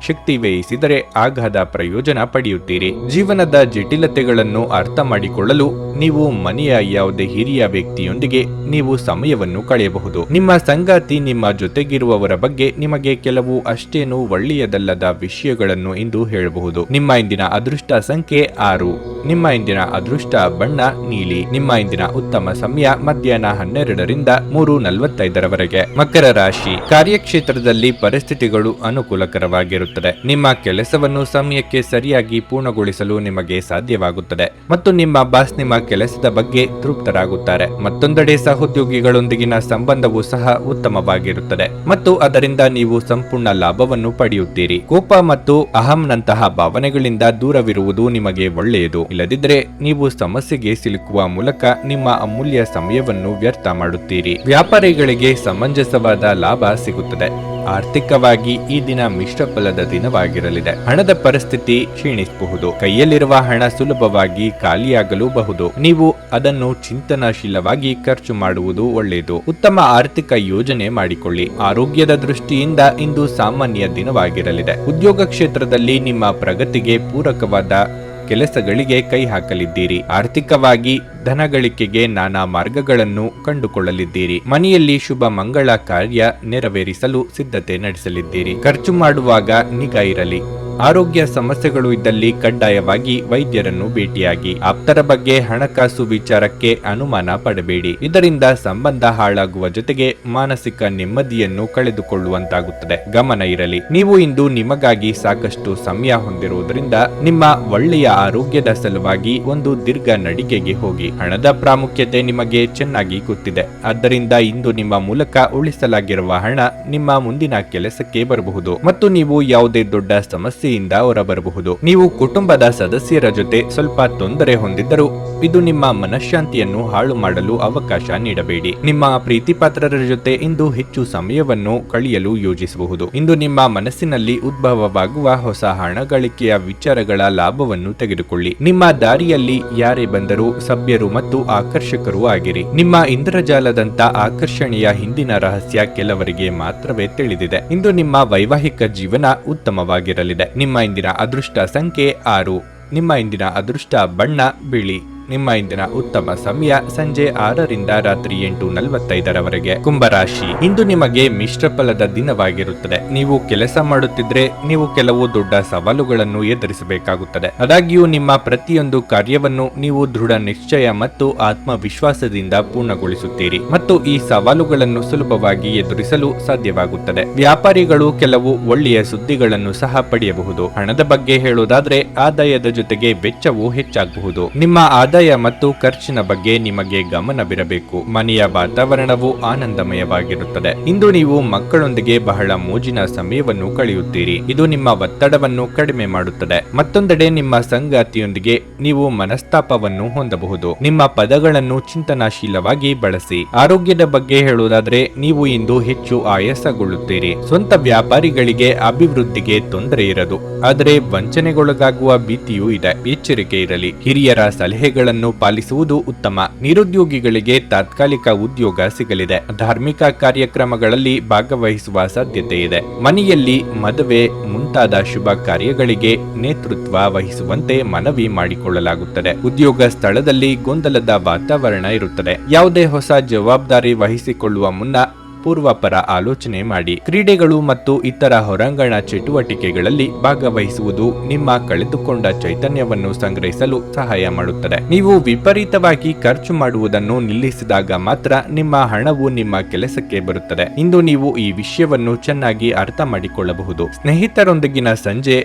Speaker 1: ಶಕ್ತಿ ವ್ಯಯಿಸಿದರೆ ಅಗಾಧ ಪ್ರಯೋಜನ ಪಡೆಯುತ್ತೀರಿ. ಜೀವನದ ಜಟಿಲತೆಗಳನ್ನು ಅರ್ಥ ಮಾಡಿಕೊಳ್ಳಲು ನೀವು ಮನೆಯ ಯಾವುದೇ ಹಿರಿಯ ವ್ಯಕ್ತಿಯೊಂದಿಗೆ ನೀವು ಸಮಯವನ್ನು ಕಳೆಯಬಹುದು. ನಿಮ್ಮ ಸಂಗಾತಿ ನಿಮ್ಮ ಜೊತೆಗಿರುವವರ ಬಗ್ಗೆ ನಿಮಗೆ ಕೆಲವು ಅಷ್ಟೇನು ಒಳ್ಳೆಯದಲ್ಲದ ವಿಷಯಗಳನ್ನು ಇಂದು ಹೇಳಬಹುದು. ನಿಮ್ಮ ಇಂದಿನ ಅದೃಷ್ಟ ಸಂಖ್ಯೆ 6. ನಿಮ್ಮ ಇಂದಿನ ಅದೃಷ್ಟ ಬಣ್ಣ ನೀಲಿ. ನಿಮ್ಮ ಇಂದಿನ ಉತ್ತಮ ಸಮಯ ಮಧ್ಯಾಹ್ನ 12ರಿಂದ 3:45 ಮಕರ ರಾಶಿ. ಕಾರ್ಯಕ್ಷೇತ್ರದಲ್ಲಿ ಪರಿಸ್ಥಿತಿಗಳು ಅನುಕೂಲಕರವಾಗಿರುತ್ತದೆ. ನಿಮ್ಮ ಕೆಲಸವನ್ನು ಸಮಯಕ್ಕೆ ಸರಿಯಾಗಿ ಪೂರ್ಣಗೊಳಿಸಲು ನಿಮಗೆ ಸಾಧ್ಯವಾಗುತ್ತದೆ ಮತ್ತು ನಿಮ್ಮ ಬಾಸ್ ನಿಮ್ಮ ಕೆಲಸದ ಬಗ್ಗೆ ತೃಪ್ತರಾಗುತ್ತಾರೆ. ಮತ್ತೊಂದೆಡೆ ಸಹೋದ್ಯೋಗಿಗಳೊಂದಿಗಿನ ಸಂಬಂಧವೂ ಸಹ ಉತ್ತಮವಾಗಿರುತ್ತದೆ ಮತ್ತು ಅದರಿಂದ ನೀವು ಸಂಪೂರ್ಣ ಲಾಭವನ್ನು ಪಡೆಯುತ್ತೀರಿ. ಕೋಪ ಮತ್ತು ಅಹಂನಂತಹ ಭಾವನೆಗಳಿಂದ ದೂರವಿರುವುದು ನಿಮಗೆ ಒಳ್ಳೆಯದು. ಇಲ್ಲದಿದ್ದರೆ ನೀವು ಸಮಸ್ಯೆಗೆ ಸಿಲುಕುವ ಮೂಲಕ ನಿಮ್ಮ ಅಮೂಲ್ಯ ಸಮಯವನ್ನು ವ್ಯರ್ಥ ಮಾಡುತ್ತೀರಿ. ವ್ಯಾಪಾರಿಗಳಿಗೆ ಸಮಂಜಸವಾದ ಲಾಭ ಸಿಗುತ್ತದೆ. ಆರ್ಥಿಕವಾಗಿ ಈ ದಿನ ಮಿಶ್ರ ಫಲದ ದಿನವಾಗಿರಲಿದೆ. ಹಣದ ಪರಿಸ್ಥಿತಿ ಕ್ಷೀಣಿಸಬಹುದು. ಕೈಯಲ್ಲಿರುವ ಹಣ ಸುಲಭವಾಗಿ ಖಾಲಿಯಾಗಲೂಬಹುದು. ನೀವು ಅದನ್ನು ಚಿಂತನಾಶೀಲವಾಗಿ ಖರ್ಚು ಮಾಡುವುದು ಒಳ್ಳೆಯದು. ಉತ್ತಮ ಆರ್ಥಿಕ ಯೋಜನೆ ಮಾಡಿಕೊಳ್ಳಿ. ಆರೋಗ್ಯದ ದೃಷ್ಟಿಯಿಂದ ಇಂದು ಸಾಮಾನ್ಯ ದಿನವಾಗಿರಲಿದೆ. ಉದ್ಯೋಗ ಕ್ಷೇತ್ರದಲ್ಲಿ ನಿಮ್ಮ ಪ್ರಗತಿಗೆ ಪೂರಕವಾದ ಕೆಲಸಗಳಿಗೆ ಕೈ ಹಾಕಲಿದ್ದೀರಿ. ಆರ್ಥಿಕವಾಗಿ ಧನಗಳಿಕೆಗೆ ನಾನಾ ಮಾರ್ಗಗಳನ್ನು ಕಂಡುಕೊಳ್ಳಲಿದ್ದೀರಿ. ಮನೆಯಲ್ಲಿ ಶುಭ ಮಂಗಳ ಕಾರ್ಯ ನೆರವೇರಿಸಲು ಸಿದ್ಧತೆ ನಡೆಸಲಿದ್ದೀರಿ. ಖರ್ಚು ಮಾಡುವಾಗ ನಿಗಾ ಇರಲಿ. ಆರೋಗ್ಯ ಸಮಸ್ಯೆಗಳು ಇದ್ದಲ್ಲಿ ಕಡ್ಡಾಯವಾಗಿ ವೈದ್ಯರನ್ನು ಭೇಟಿಯಾಗಿ. ಆಪ್ತರ ಬಗ್ಗೆ ಹಣಕಾಸು ವಿಚಾರಕ್ಕೆ ಅನುಮಾನ ಪಡಬೇಡಿ. ಇದರಿಂದ ಸಂಬಂಧ ಹಾಳಾಗುವ ಜೊತೆಗೆ ಮಾನಸಿಕ ನೆಮ್ಮದಿಯನ್ನು ಕಳೆದುಕೊಳ್ಳುವಂತಾಗುತ್ತದೆ. ಗಮನ ಇರಲಿ. ನೀವು ಇಂದು ನಿಮಗಾಗಿ ಸಾಕಷ್ಟು ಸಮಯ ಹೊಂದಿರುವುದರಿಂದ ನಿಮ್ಮ ಒಳ್ಳೆಯ ಆರೋಗ್ಯದ ಸಲುವಾಗಿ ಒಂದು ದೀರ್ಘ ನಡಿಗೆಗೆ ಹೋಗಿ. ಹಣದ ಪ್ರಾಮುಖ್ಯತೆ ನಿಮಗೆ ಚೆನ್ನಾಗಿ ಗೊತ್ತಿದೆ. ಆದ್ದರಿಂದ ಇಂದು ನಿಮ್ಮ ಮೂಲಕ ಉಳಿಸಲಾಗಿರುವ ಹಣ ನಿಮ್ಮ ಮುಂದಿನ ಕೆಲಸಕ್ಕೆ ಬರಬಹುದು ಮತ್ತು ನೀವು ಯಾವುದೇ ದೊಡ್ಡ ಸಮಸ್ಯೆಯಿಂದ ಹೊರಬರಬಹುದು. ನೀವು ಕುಟುಂಬದ ಸದಸ್ಯರ ಜೊತೆ ಸ್ವಲ್ಪ ತೊಂದರೆ ಹೊಂದಿದ್ದರೂ ಇದು ನಿಮ್ಮ ಮನಃಶಾಂತಿಯನ್ನು ಹಾಳು ಮಾಡಲು ಅವಕಾಶ ನೀಡಬೇಡಿ. ನಿಮ್ಮ ಪ್ರೀತಿಪಾತ್ರರ ಜೊತೆ ಇಂದು ಹೆಚ್ಚು ಸಮಯವನ್ನು ಕಳೆಯಲು ಯೋಜಿಸಬಹುದು. ಇಂದು ನಿಮ್ಮ ಮನಸ್ಸಿನಲ್ಲಿ ಉದ್ಭವವಾಗುವ ಹೊಸ ಹಣ ಗಳಿಕೆಯ ವಿಚಾರಗಳ ಲಾಭವನ್ನು ತೆಗೆದುಕೊಳ್ಳಿ. ನಿಮ್ಮ ದಾರಿಯಲ್ಲಿ ಯಾರೇ ಬಂದರೂ ಸಭ್ಯರು ಮತ್ತು ಆಕರ್ಷಕರು ಆಗಿರಿ. ನಿಮ್ಮ ಇಂದ್ರಜಾಲದಂತ ಆಕರ್ಷಣೆಯ ಹಿಂದಿನ ರಹಸ್ಯ ಕೆಲವರಿಗೆ ಮಾತ್ರವೇ ತಿಳಿದಿದೆ. ಇಂದು ನಿಮ್ಮ ವೈವಾಹಿಕ ಜೀವನ ಉತ್ತಮವಾಗಿರಲಿದೆ. ನಿಮ್ಮ ಇಂದಿನ ಅದೃಷ್ಟ ಸಂಖ್ಯೆ 6. ನಿಮ್ಮ ಇಂದಿನ ಅದೃಷ್ಟ ಬಣ್ಣ ಬಿಳಿ. ನಿಮ್ಮ ಇಂದಿನ ಉತ್ತಮ ಸಮಯ ಸಂಜೆ 6ರಿಂದ ರಾತ್ರಿ 8:45 ಕುಂಭರಾಶಿ. ಇಂದು ನಿಮಗೆ ಮಿಶ್ರ ಫಲದ ದಿನವಾಗಿರುತ್ತದೆ. ನೀವು ಕೆಲಸ ಮಾಡುತ್ತಿದ್ರೆ ನೀವು ಕೆಲವು ದೊಡ್ಡ ಸವಾಲುಗಳನ್ನು ಎದುರಿಸಬೇಕಾಗುತ್ತದೆ. ಆದಾಗ್ಯೂ ನಿಮ್ಮ ಪ್ರತಿಯೊಂದು ಕಾರ್ಯವನ್ನು ನೀವು ದೃಢ ನಿಶ್ಚಯ ಮತ್ತು ಆತ್ಮವಿಶ್ವಾಸದಿಂದ ಪೂರ್ಣಗೊಳಿಸುತ್ತೀರಿ ಮತ್ತು ಈ ಸವಾಲುಗಳನ್ನು ಸುಲಭವಾಗಿ ಎದುರಿಸಲು ಸಾಧ್ಯವಾಗುತ್ತದೆ. ವ್ಯಾಪಾರಿಗಳು ಕೆಲವು ಒಳ್ಳೆಯ ಸುದ್ದಿಗಳನ್ನು ಸಹ ಪಡೆಯಬಹುದು. ಹಣದ ಬಗ್ಗೆ ಹೇಳುವುದಾದ್ರೆ ಆದಾಯದ ಜೊತೆಗೆ ವೆಚ್ಚವು ಹೆಚ್ಚಾಗಬಹುದು. ನಿಮ್ಮ ಆದಾಯ ಮತ್ತು ಖರ್ಚಿನ ಬಗ್ಗೆ ನಿಮಗೆ ಗಮನವಿರಬೇಕು. ಮನೆಯ ವಾತಾವರಣವು ಆನಂದಮಯವಾಗಿರುತ್ತದೆ. ಇಂದು ನೀವು ಮಕ್ಕಳೊಂದಿಗೆ ಬಹಳ ಮೋಜಿನ ಸಮಯವನ್ನು ಕಳೆಯುತ್ತೀರಿ. ಇದು ನಿಮ್ಮ ಒತ್ತಡವನ್ನು ಕಡಿಮೆ ಮಾಡುತ್ತದೆ. ಮತ್ತೊಂದೆಡೆ ನಿಮ್ಮ ಸಂಗಾತಿಯೊಂದಿಗೆ ನೀವು ಮನಸ್ತಾಪವನ್ನು ಹೊಂದಬಹುದು. ನಿಮ್ಮ ಪದಗಳನ್ನು ಚಿಂತನಾಶೀಲವಾಗಿ ಬಳಸಿ. ಆರೋಗ್ಯದ ಬಗ್ಗೆ ಹೇಳುವುದಾದ್ರೆ ನೀವು ಇಂದು ಹೆಚ್ಚು ಆಯಾಸಗೊಳ್ಳುತ್ತೀರಿ. ಸ್ವಂತ ವ್ಯಾಪಾರಿಗಳಿಗೆ ಅಭಿವೃದ್ಧಿಗೆ ತೊಂದರೆ ಇರದು, ಆದರೆ ವಂಚನೆಗೊಳಗಾಗುವ ಭೀತಿಯೂ ಇದೆ. ಎಚ್ಚರಿಕೆ ಇರಲಿ. ಹಿರಿಯರ ಸಲಹೆಗಳನ್ನು ಪಾಲಿಸುವುದು ಉತ್ತಮ. ನಿರುದ್ಯೋಗಿಗಳಿಗೆ ತಾತ್ಕಾಲಿಕ ಉದ್ಯೋಗ ಸಿಗಲಿದೆ. ಧಾರ್ಮಿಕ ಕಾರ್ಯಕ್ರಮಗಳಲ್ಲಿ ಭಾಗವಹಿಸುವ ಸಾಧ್ಯತೆ ಇದೆ. ಮನೆಯಲ್ಲಿ ಮದುವೆ ಮುಂತಾದ ಶುಭ ಕಾರ್ಯಗಳಿಗೆ ನೇತೃತ್ವ ವಹಿಸುವಂತೆ ಮನವಿ ಮಾಡಿಕೊಳ್ಳಲಾಗುತ್ತದೆ. ಉದ್ಯೋಗ ಸ್ಥಳದಲ್ಲಿ ಗೊಂದಲದ ವಾತಾವರಣ ಇರುತ್ತದೆ. ಯಾವುದೇ ಹೊಸ ಜವಾಬ್ದಾರಿ ವಹಿಸಿಕೊಳ್ಳುವ ಮುನ್ನ ಪೂರ್ವಾಪರ ಆಲೋಚನೆ ಮಾಡಿ. ಕ್ರೀಡೆಗಳು ಮತ್ತು ಇತರ ಹೊರಾಂಗಣ ಚಟುವಟಿಕೆಗಳಲ್ಲಿ ಭಾಗವಹಿಸುವುದು ನಿಮ್ಮ ಕಳೆದುಕೊಂಡ ಚೈತನ್ಯವನ್ನು ಸಂಗ್ರಹಿಸಲು ಸಹಾಯ ಮಾಡುತ್ತದೆ. ನೀವು ವಿಪರೀತವಾಗಿ ಖರ್ಚು ಮಾಡುವುದನ್ನು ನಿಲ್ಲಿಸಿದಾಗ ಮಾತ್ರ ನಿಮ್ಮ ಹಣವು ನಿಮ್ಮ ಕೆಲಸಕ್ಕೆ ಬರುತ್ತದೆ. ಇಂದು ನೀವು ಈ ವಿಷಯವನ್ನು ಚೆನ್ನಾಗಿ ಅರ್ಥ ಮಾಡಿಕೊಳ್ಳಬಹುದು. ಸ್ನೇಹಿತರೊಂದಿಗಿನ ಸಂಜೆ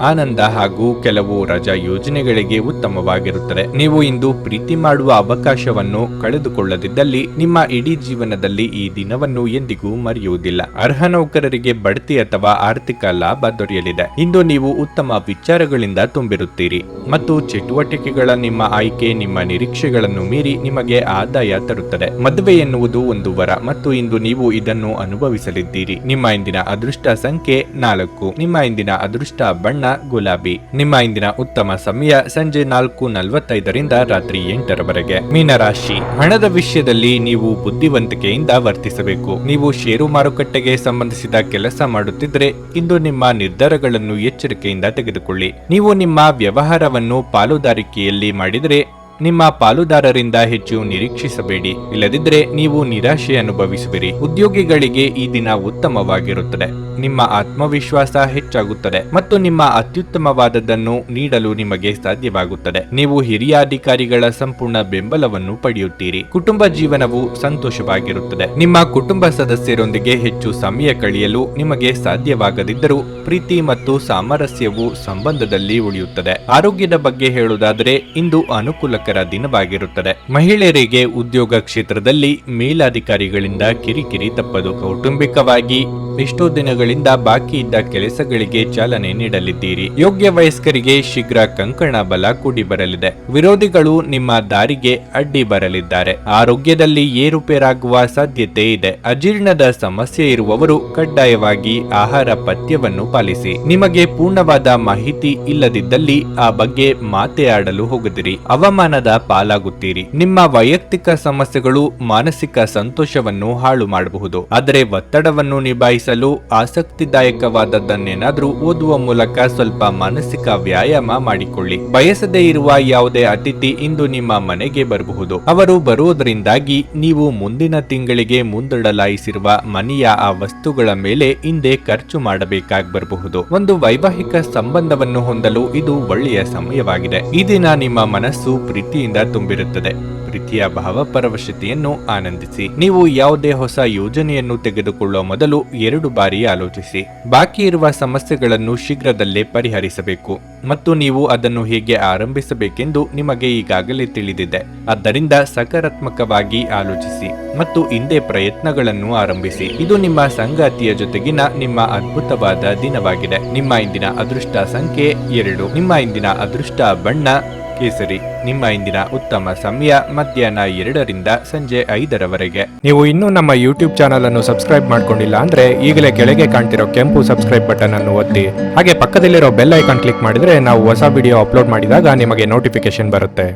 Speaker 1: ಆನಂದ ಹಾಗೂ ಕೆಲವು ರಜಾ ಯೋಜನೆಗಳಿಗೆ ಉತ್ತಮವಾಗಿರುತ್ತದೆ. ನೀವು ಇಂದು ಪ್ರೀತಿ ಮಾಡುವ ಅವಕಾಶವನ್ನು ಕಳೆದುಕೊಳ್ಳದಿದ್ದಲ್ಲಿ ನಿಮ್ಮ ಇಡೀ ಜೀವನದಲ್ಲಿ ಈ ದಿನವನ್ನು ಎಂದಿಗೂ ಮರೆಯುವುದಿಲ್ಲ. ಅರ್ಹ ನೌಕರರಿಗೆ ಬಡ್ತಿ ಅಥವಾ ಆರ್ಥಿಕ ಲಾಭ ದೊರೆಯಲಿದೆ. ಇಂದು ನೀವು ಉತ್ತಮ ವಿಚಾರಗಳಿಂದ ತುಂಬಿರುತ್ತೀರಿ ಮತ್ತು ಚಟುವಟಿಕೆಗಳ ನಿಮ್ಮ ಆಯ್ಕೆ ನಿಮ್ಮ ನಿರೀಕ್ಷೆಗಳನ್ನು ಮೀರಿ ನಿಮಗೆ ಆದಾಯ ತರುತ್ತದೆ. ಮದುವೆ ಎನ್ನುವುದು ಒಂದು ವರ ಮತ್ತು ಇಂದು ನೀವು ಇದನ್ನು ಅನುಭವಿಸಲಿದ್ದೀರಿ. ನಿಮ್ಮ ಇಂದಿನ ಅದೃಷ್ಟ ಸಂಖ್ಯೆ 4. ನಿಮ್ಮ ಇಂದಿನ ಅದೃಷ್ಟ ಬಣ್ಣ ಗುಲಾಬಿ. ನಿಮ್ಮ ಇಂದಿನ ಉತ್ತಮ ಸಮಯ ಸಂಜೆ 4:45ರಿಂದ ರಾತ್ರಿ 8ರವರೆಗೆ. ಮೀನರಾಶಿ, ಹಣದ ವಿಷಯದಲ್ಲಿ ನೀವು ಬುದ್ಧಿವಂತಿಕೆಯಿಂದ ವರ್ತಿಸಬೇಕು. ನೀವು ಷೇರು ಮಾರುಕಟ್ಟೆಗೆ ಸಂಬಂಧಿಸಿದ ಕೆಲಸ ಮಾಡುತ್ತಿದ್ದರೆ ಇಂದು ನಿಮ್ಮ ನಿರ್ಧಾರಗಳನ್ನು ಎಚ್ಚರಿಕೆಯಿಂದ ತೆಗೆದುಕೊಳ್ಳಿ. ನೀವು ನಿಮ್ಮ ವ್ಯವಹಾರವನ್ನು ಪಾಲುದಾರಿಕೆಯಲ್ಲಿ ಮಾಡಿದರೆ ನಿಮ್ಮ ಪಾಲುದಾರರಿಂದ ಹೆಚ್ಚು ನಿರೀಕ್ಷಿಸಬೇಡಿ, ಇಲ್ಲದಿದ್ದರೆ ನೀವು ನಿರಾಶೆ ಅನುಭವಿಸುವಿರಿ. ಉದ್ಯೋಗಿಗಳಿಗೆ ಈ ದಿನ ಉತ್ತಮವಾಗಿರುತ್ತದೆ. ನಿಮ್ಮ ಆತ್ಮವಿಶ್ವಾಸ ಹೆಚ್ಚಾಗುತ್ತದೆ ಮತ್ತು ನಿಮ್ಮ ಅತ್ಯುತ್ತಮವಾದದ್ದನ್ನು ನೀಡಲು ನಿಮಗೆ ಸಾಧ್ಯವಾಗುತ್ತದೆ. ನೀವು ಹಿರಿಯ ಅಧಿಕಾರಿಗಳ ಸಂಪೂರ್ಣ ಬೆಂಬಲವನ್ನು ಪಡೆಯುತ್ತೀರಿ. ಕುಟುಂಬ ಜೀವನವು ಸಂತೋಷವಾಗಿರುತ್ತದೆ. ನಿಮ್ಮ ಕುಟುಂಬ ಸದಸ್ಯರೊಂದಿಗೆ ಹೆಚ್ಚು ಸಮಯ ಕಳೆಯಲು ನಿಮಗೆ ಸಾಧ್ಯವಾಗದಿದ್ದರೂ ಪ್ರೀತಿ ಮತ್ತು ಸಾಮರಸ್ಯವು ಸಂಬಂಧದಲ್ಲಿ ಉಳಿಯುತ್ತದೆ. ಆರೋಗ್ಯದ ಬಗ್ಗೆ ಹೇಳುವುದಾದರೆ ಇಂದು ಅನುಕೂಲಕರ ದಿನವಾಗಿರುತ್ತದೆ. ಮಹಿಳೆಯರಿಗೆ ಉದ್ಯೋಗ ಕ್ಷೇತ್ರದಲ್ಲಿ ಮೇಲಾಧಿಕಾರಿಗಳಿಂದ ಕಿರಿಕಿರಿ ತಪ್ಪದು. ಕೌಟುಂಬಿಕವಾಗಿ ಎಷ್ಟೋ ದಿನಗಳಿಂದ ಬಾಕಿ ಇದ್ದ ಕೆಲಸಗಳಿಗೆ ಚಾಲನೆ ನೀಡಲಿದ್ದೀರಿ. ಯೋಗ್ಯ ವಯಸ್ಕರಿಗೆ ಶೀಘ್ರ ಕಂಕಣ ಬಲ ಕೂಡಿ ಬರಲಿದೆ. ವಿರೋಧಿಗಳು ನಿಮ್ಮ ದಾರಿಗೆ ಅಡ್ಡಿ ಬರಲಿದ್ದಾರೆ. ಆರೋಗ್ಯದಲ್ಲಿ ಏರುಪೇರಾಗುವ ಸಾಧ್ಯತೆ ಇದೆ. ಅಜೀರ್ಣದ ಸಮಸ್ಯೆ ಇರುವವರು ಕಡ್ಡಾಯವಾಗಿ ಆಹಾರ ಪಥ್ಯವನ್ನು ಪಾಲಿಸಿ. ನಿಮಗೆ ಪೂರ್ಣವಾದ ಮಾಹಿತಿ ಇಲ್ಲದಿದ್ದಲ್ಲಿ ಆ ಬಗ್ಗೆ ಮಾತೆ ಆಡಲು ಹೋಗದಿರಿ. ಅವಮಾನದ ಪಾಲಾಗುತ್ತೀರಿ. ನಿಮ್ಮ ವೈಯಕ್ತಿಕ ಸಮಸ್ಯೆಗಳು ಮಾನಸಿಕ ಸಂತೋಷವನ್ನು ಹಾಳು ಮಾಡಬಹುದು. ಆದರೆ ಒತ್ತಡವನ್ನು ನಿಭಾಯಿಸಲು ಆಸಕ್ತಿದಾಯಕವಾದದ್ದನ್ನೇನಾದ್ರೂ ಓದುವ ಮೂಲಕ ಸ್ವಲ್ಪ ಮಾನಸಿಕ ವ್ಯಾಯಾಮ ಮಾಡಿಕೊಳ್ಳಿ. ಬಯಸದೇ ಇರುವ ಯಾವುದೇ ಅತಿಥಿ ಇಂದು ನಿಮ್ಮ ಮನೆಗೆ ಬರಬಹುದು. ಅವರು ಬರುವುದರಿಂದಾಗಿ ನೀವು ಮುಂದಿನ ತಿಂಗಳಿಗೆ ಮುಂದೂಡಲಾಯಿಸಿರುವ ಮನೆಯ ಆ ವಸ್ತುಗಳ ಮೇಲೆ ಹಿಂದೆ ಖರ್ಚು ಮಾಡಬೇಕಾಗಿ ಬರಬಹುದು. ಒಂದು ವೈವಾಹಿಕ ಸಂಬಂಧವನ್ನು ಹೊಂದಲು ಇದು ಒಳ್ಳೆಯ ಸಮಯವಾಗಿದೆ. ಈ ದಿನ ನಿಮ್ಮ ಮನಸ್ಸು ಪ್ರೀತಿಯಿಂದ ತುಂಬಿರುತ್ತದೆ. ಪ್ರೀತಿಯ ಭಾವಪರವಶತೆಯನ್ನು ಆನಂದಿಸಿ. ನೀವು ಯಾವುದೇ ಹೊಸ ಯೋಜನೆಯನ್ನು ತೆಗೆದುಕೊಳ್ಳುವ ಮೊದಲು 2 ಬಾರಿ ಆಲೋಚಿಸಿ. ಬಾಕಿ ಇರುವ ಸಮಸ್ಯೆಗಳನ್ನು ಶೀಘ್ರದಲ್ಲೇ ಪರಿಹರಿಸಬೇಕು ಮತ್ತು ನೀವು ಅದನ್ನು ಹೇಗೆ ಆರಂಭಿಸಬೇಕೆಂದು ನಿಮಗೆ ಈಗಾಗಲೇ ತಿಳಿದಿದೆ. ಆದ್ದರಿಂದ ಸಕಾರಾತ್ಮಕವಾಗಿ ಆಲೋಚಿಸಿ ಮತ್ತು ಹಿಂದೆ ಪ್ರಯತ್ನಗಳನ್ನು ಆರಂಭಿಸಿ. ಇದು ನಿಮ್ಮ ಸಂಗಾತಿಯ ಜೊತೆಗಿನ ನಿಮ್ಮ ಅದ್ಭುತವಾದ ದಿನವಾಗಿದೆ. ನಿಮ್ಮ ಇಂದಿನ ಅದೃಷ್ಟ ಸಂಖ್ಯೆ 2. ನಿಮ್ಮ ಇಂದಿನ ಅದೃಷ್ಟ ಬಣ್ಣ ಕೇಸರಿ. ನಿಮ್ಮ ಇಂದಿನ ಉತ್ತಮ ಸಮಯ ಮಧ್ಯಾಹ್ನ 2ರಿಂದ ಸಂಜೆ 5ರವರೆಗೆ. ನೀವು ಇನ್ನೂ ನಮ್ಮ ಯೂಟ್ಯೂಬ್ ಚಾನಲ್ ಅನ್ನು ಸಬ್ಸ್ಕ್ರೈಬ್ ಮಾಡ್ಕೊಂಡಿಲ್ಲ ಅಂದ್ರೆ ಈಗಲೇ ಕೆಳಗೆ ಕಾಣ್ತಿರೋ ಕೆಂಪು ಸಬ್ಸ್ಕ್ರೈಬ್ ಬಟನ್ ಅನ್ನು ಒತ್ತಿ. ಹಾಗೆ ಪಕ್ಕದಲ್ಲಿರೋ ಬೆಲ್ ಐಕಾನ್ ಕ್ಲಿಕ್ ಮಾಡಿದ್ರೆ ನಾವು ಹೊಸ ವಿಡಿಯೋ ಅಪ್ಲೋಡ್ ಮಾಡಿದಾಗ ನಿಮಗೆ ನೋಟಿಫಿಕೇಶನ್ ಬರುತ್ತೆ.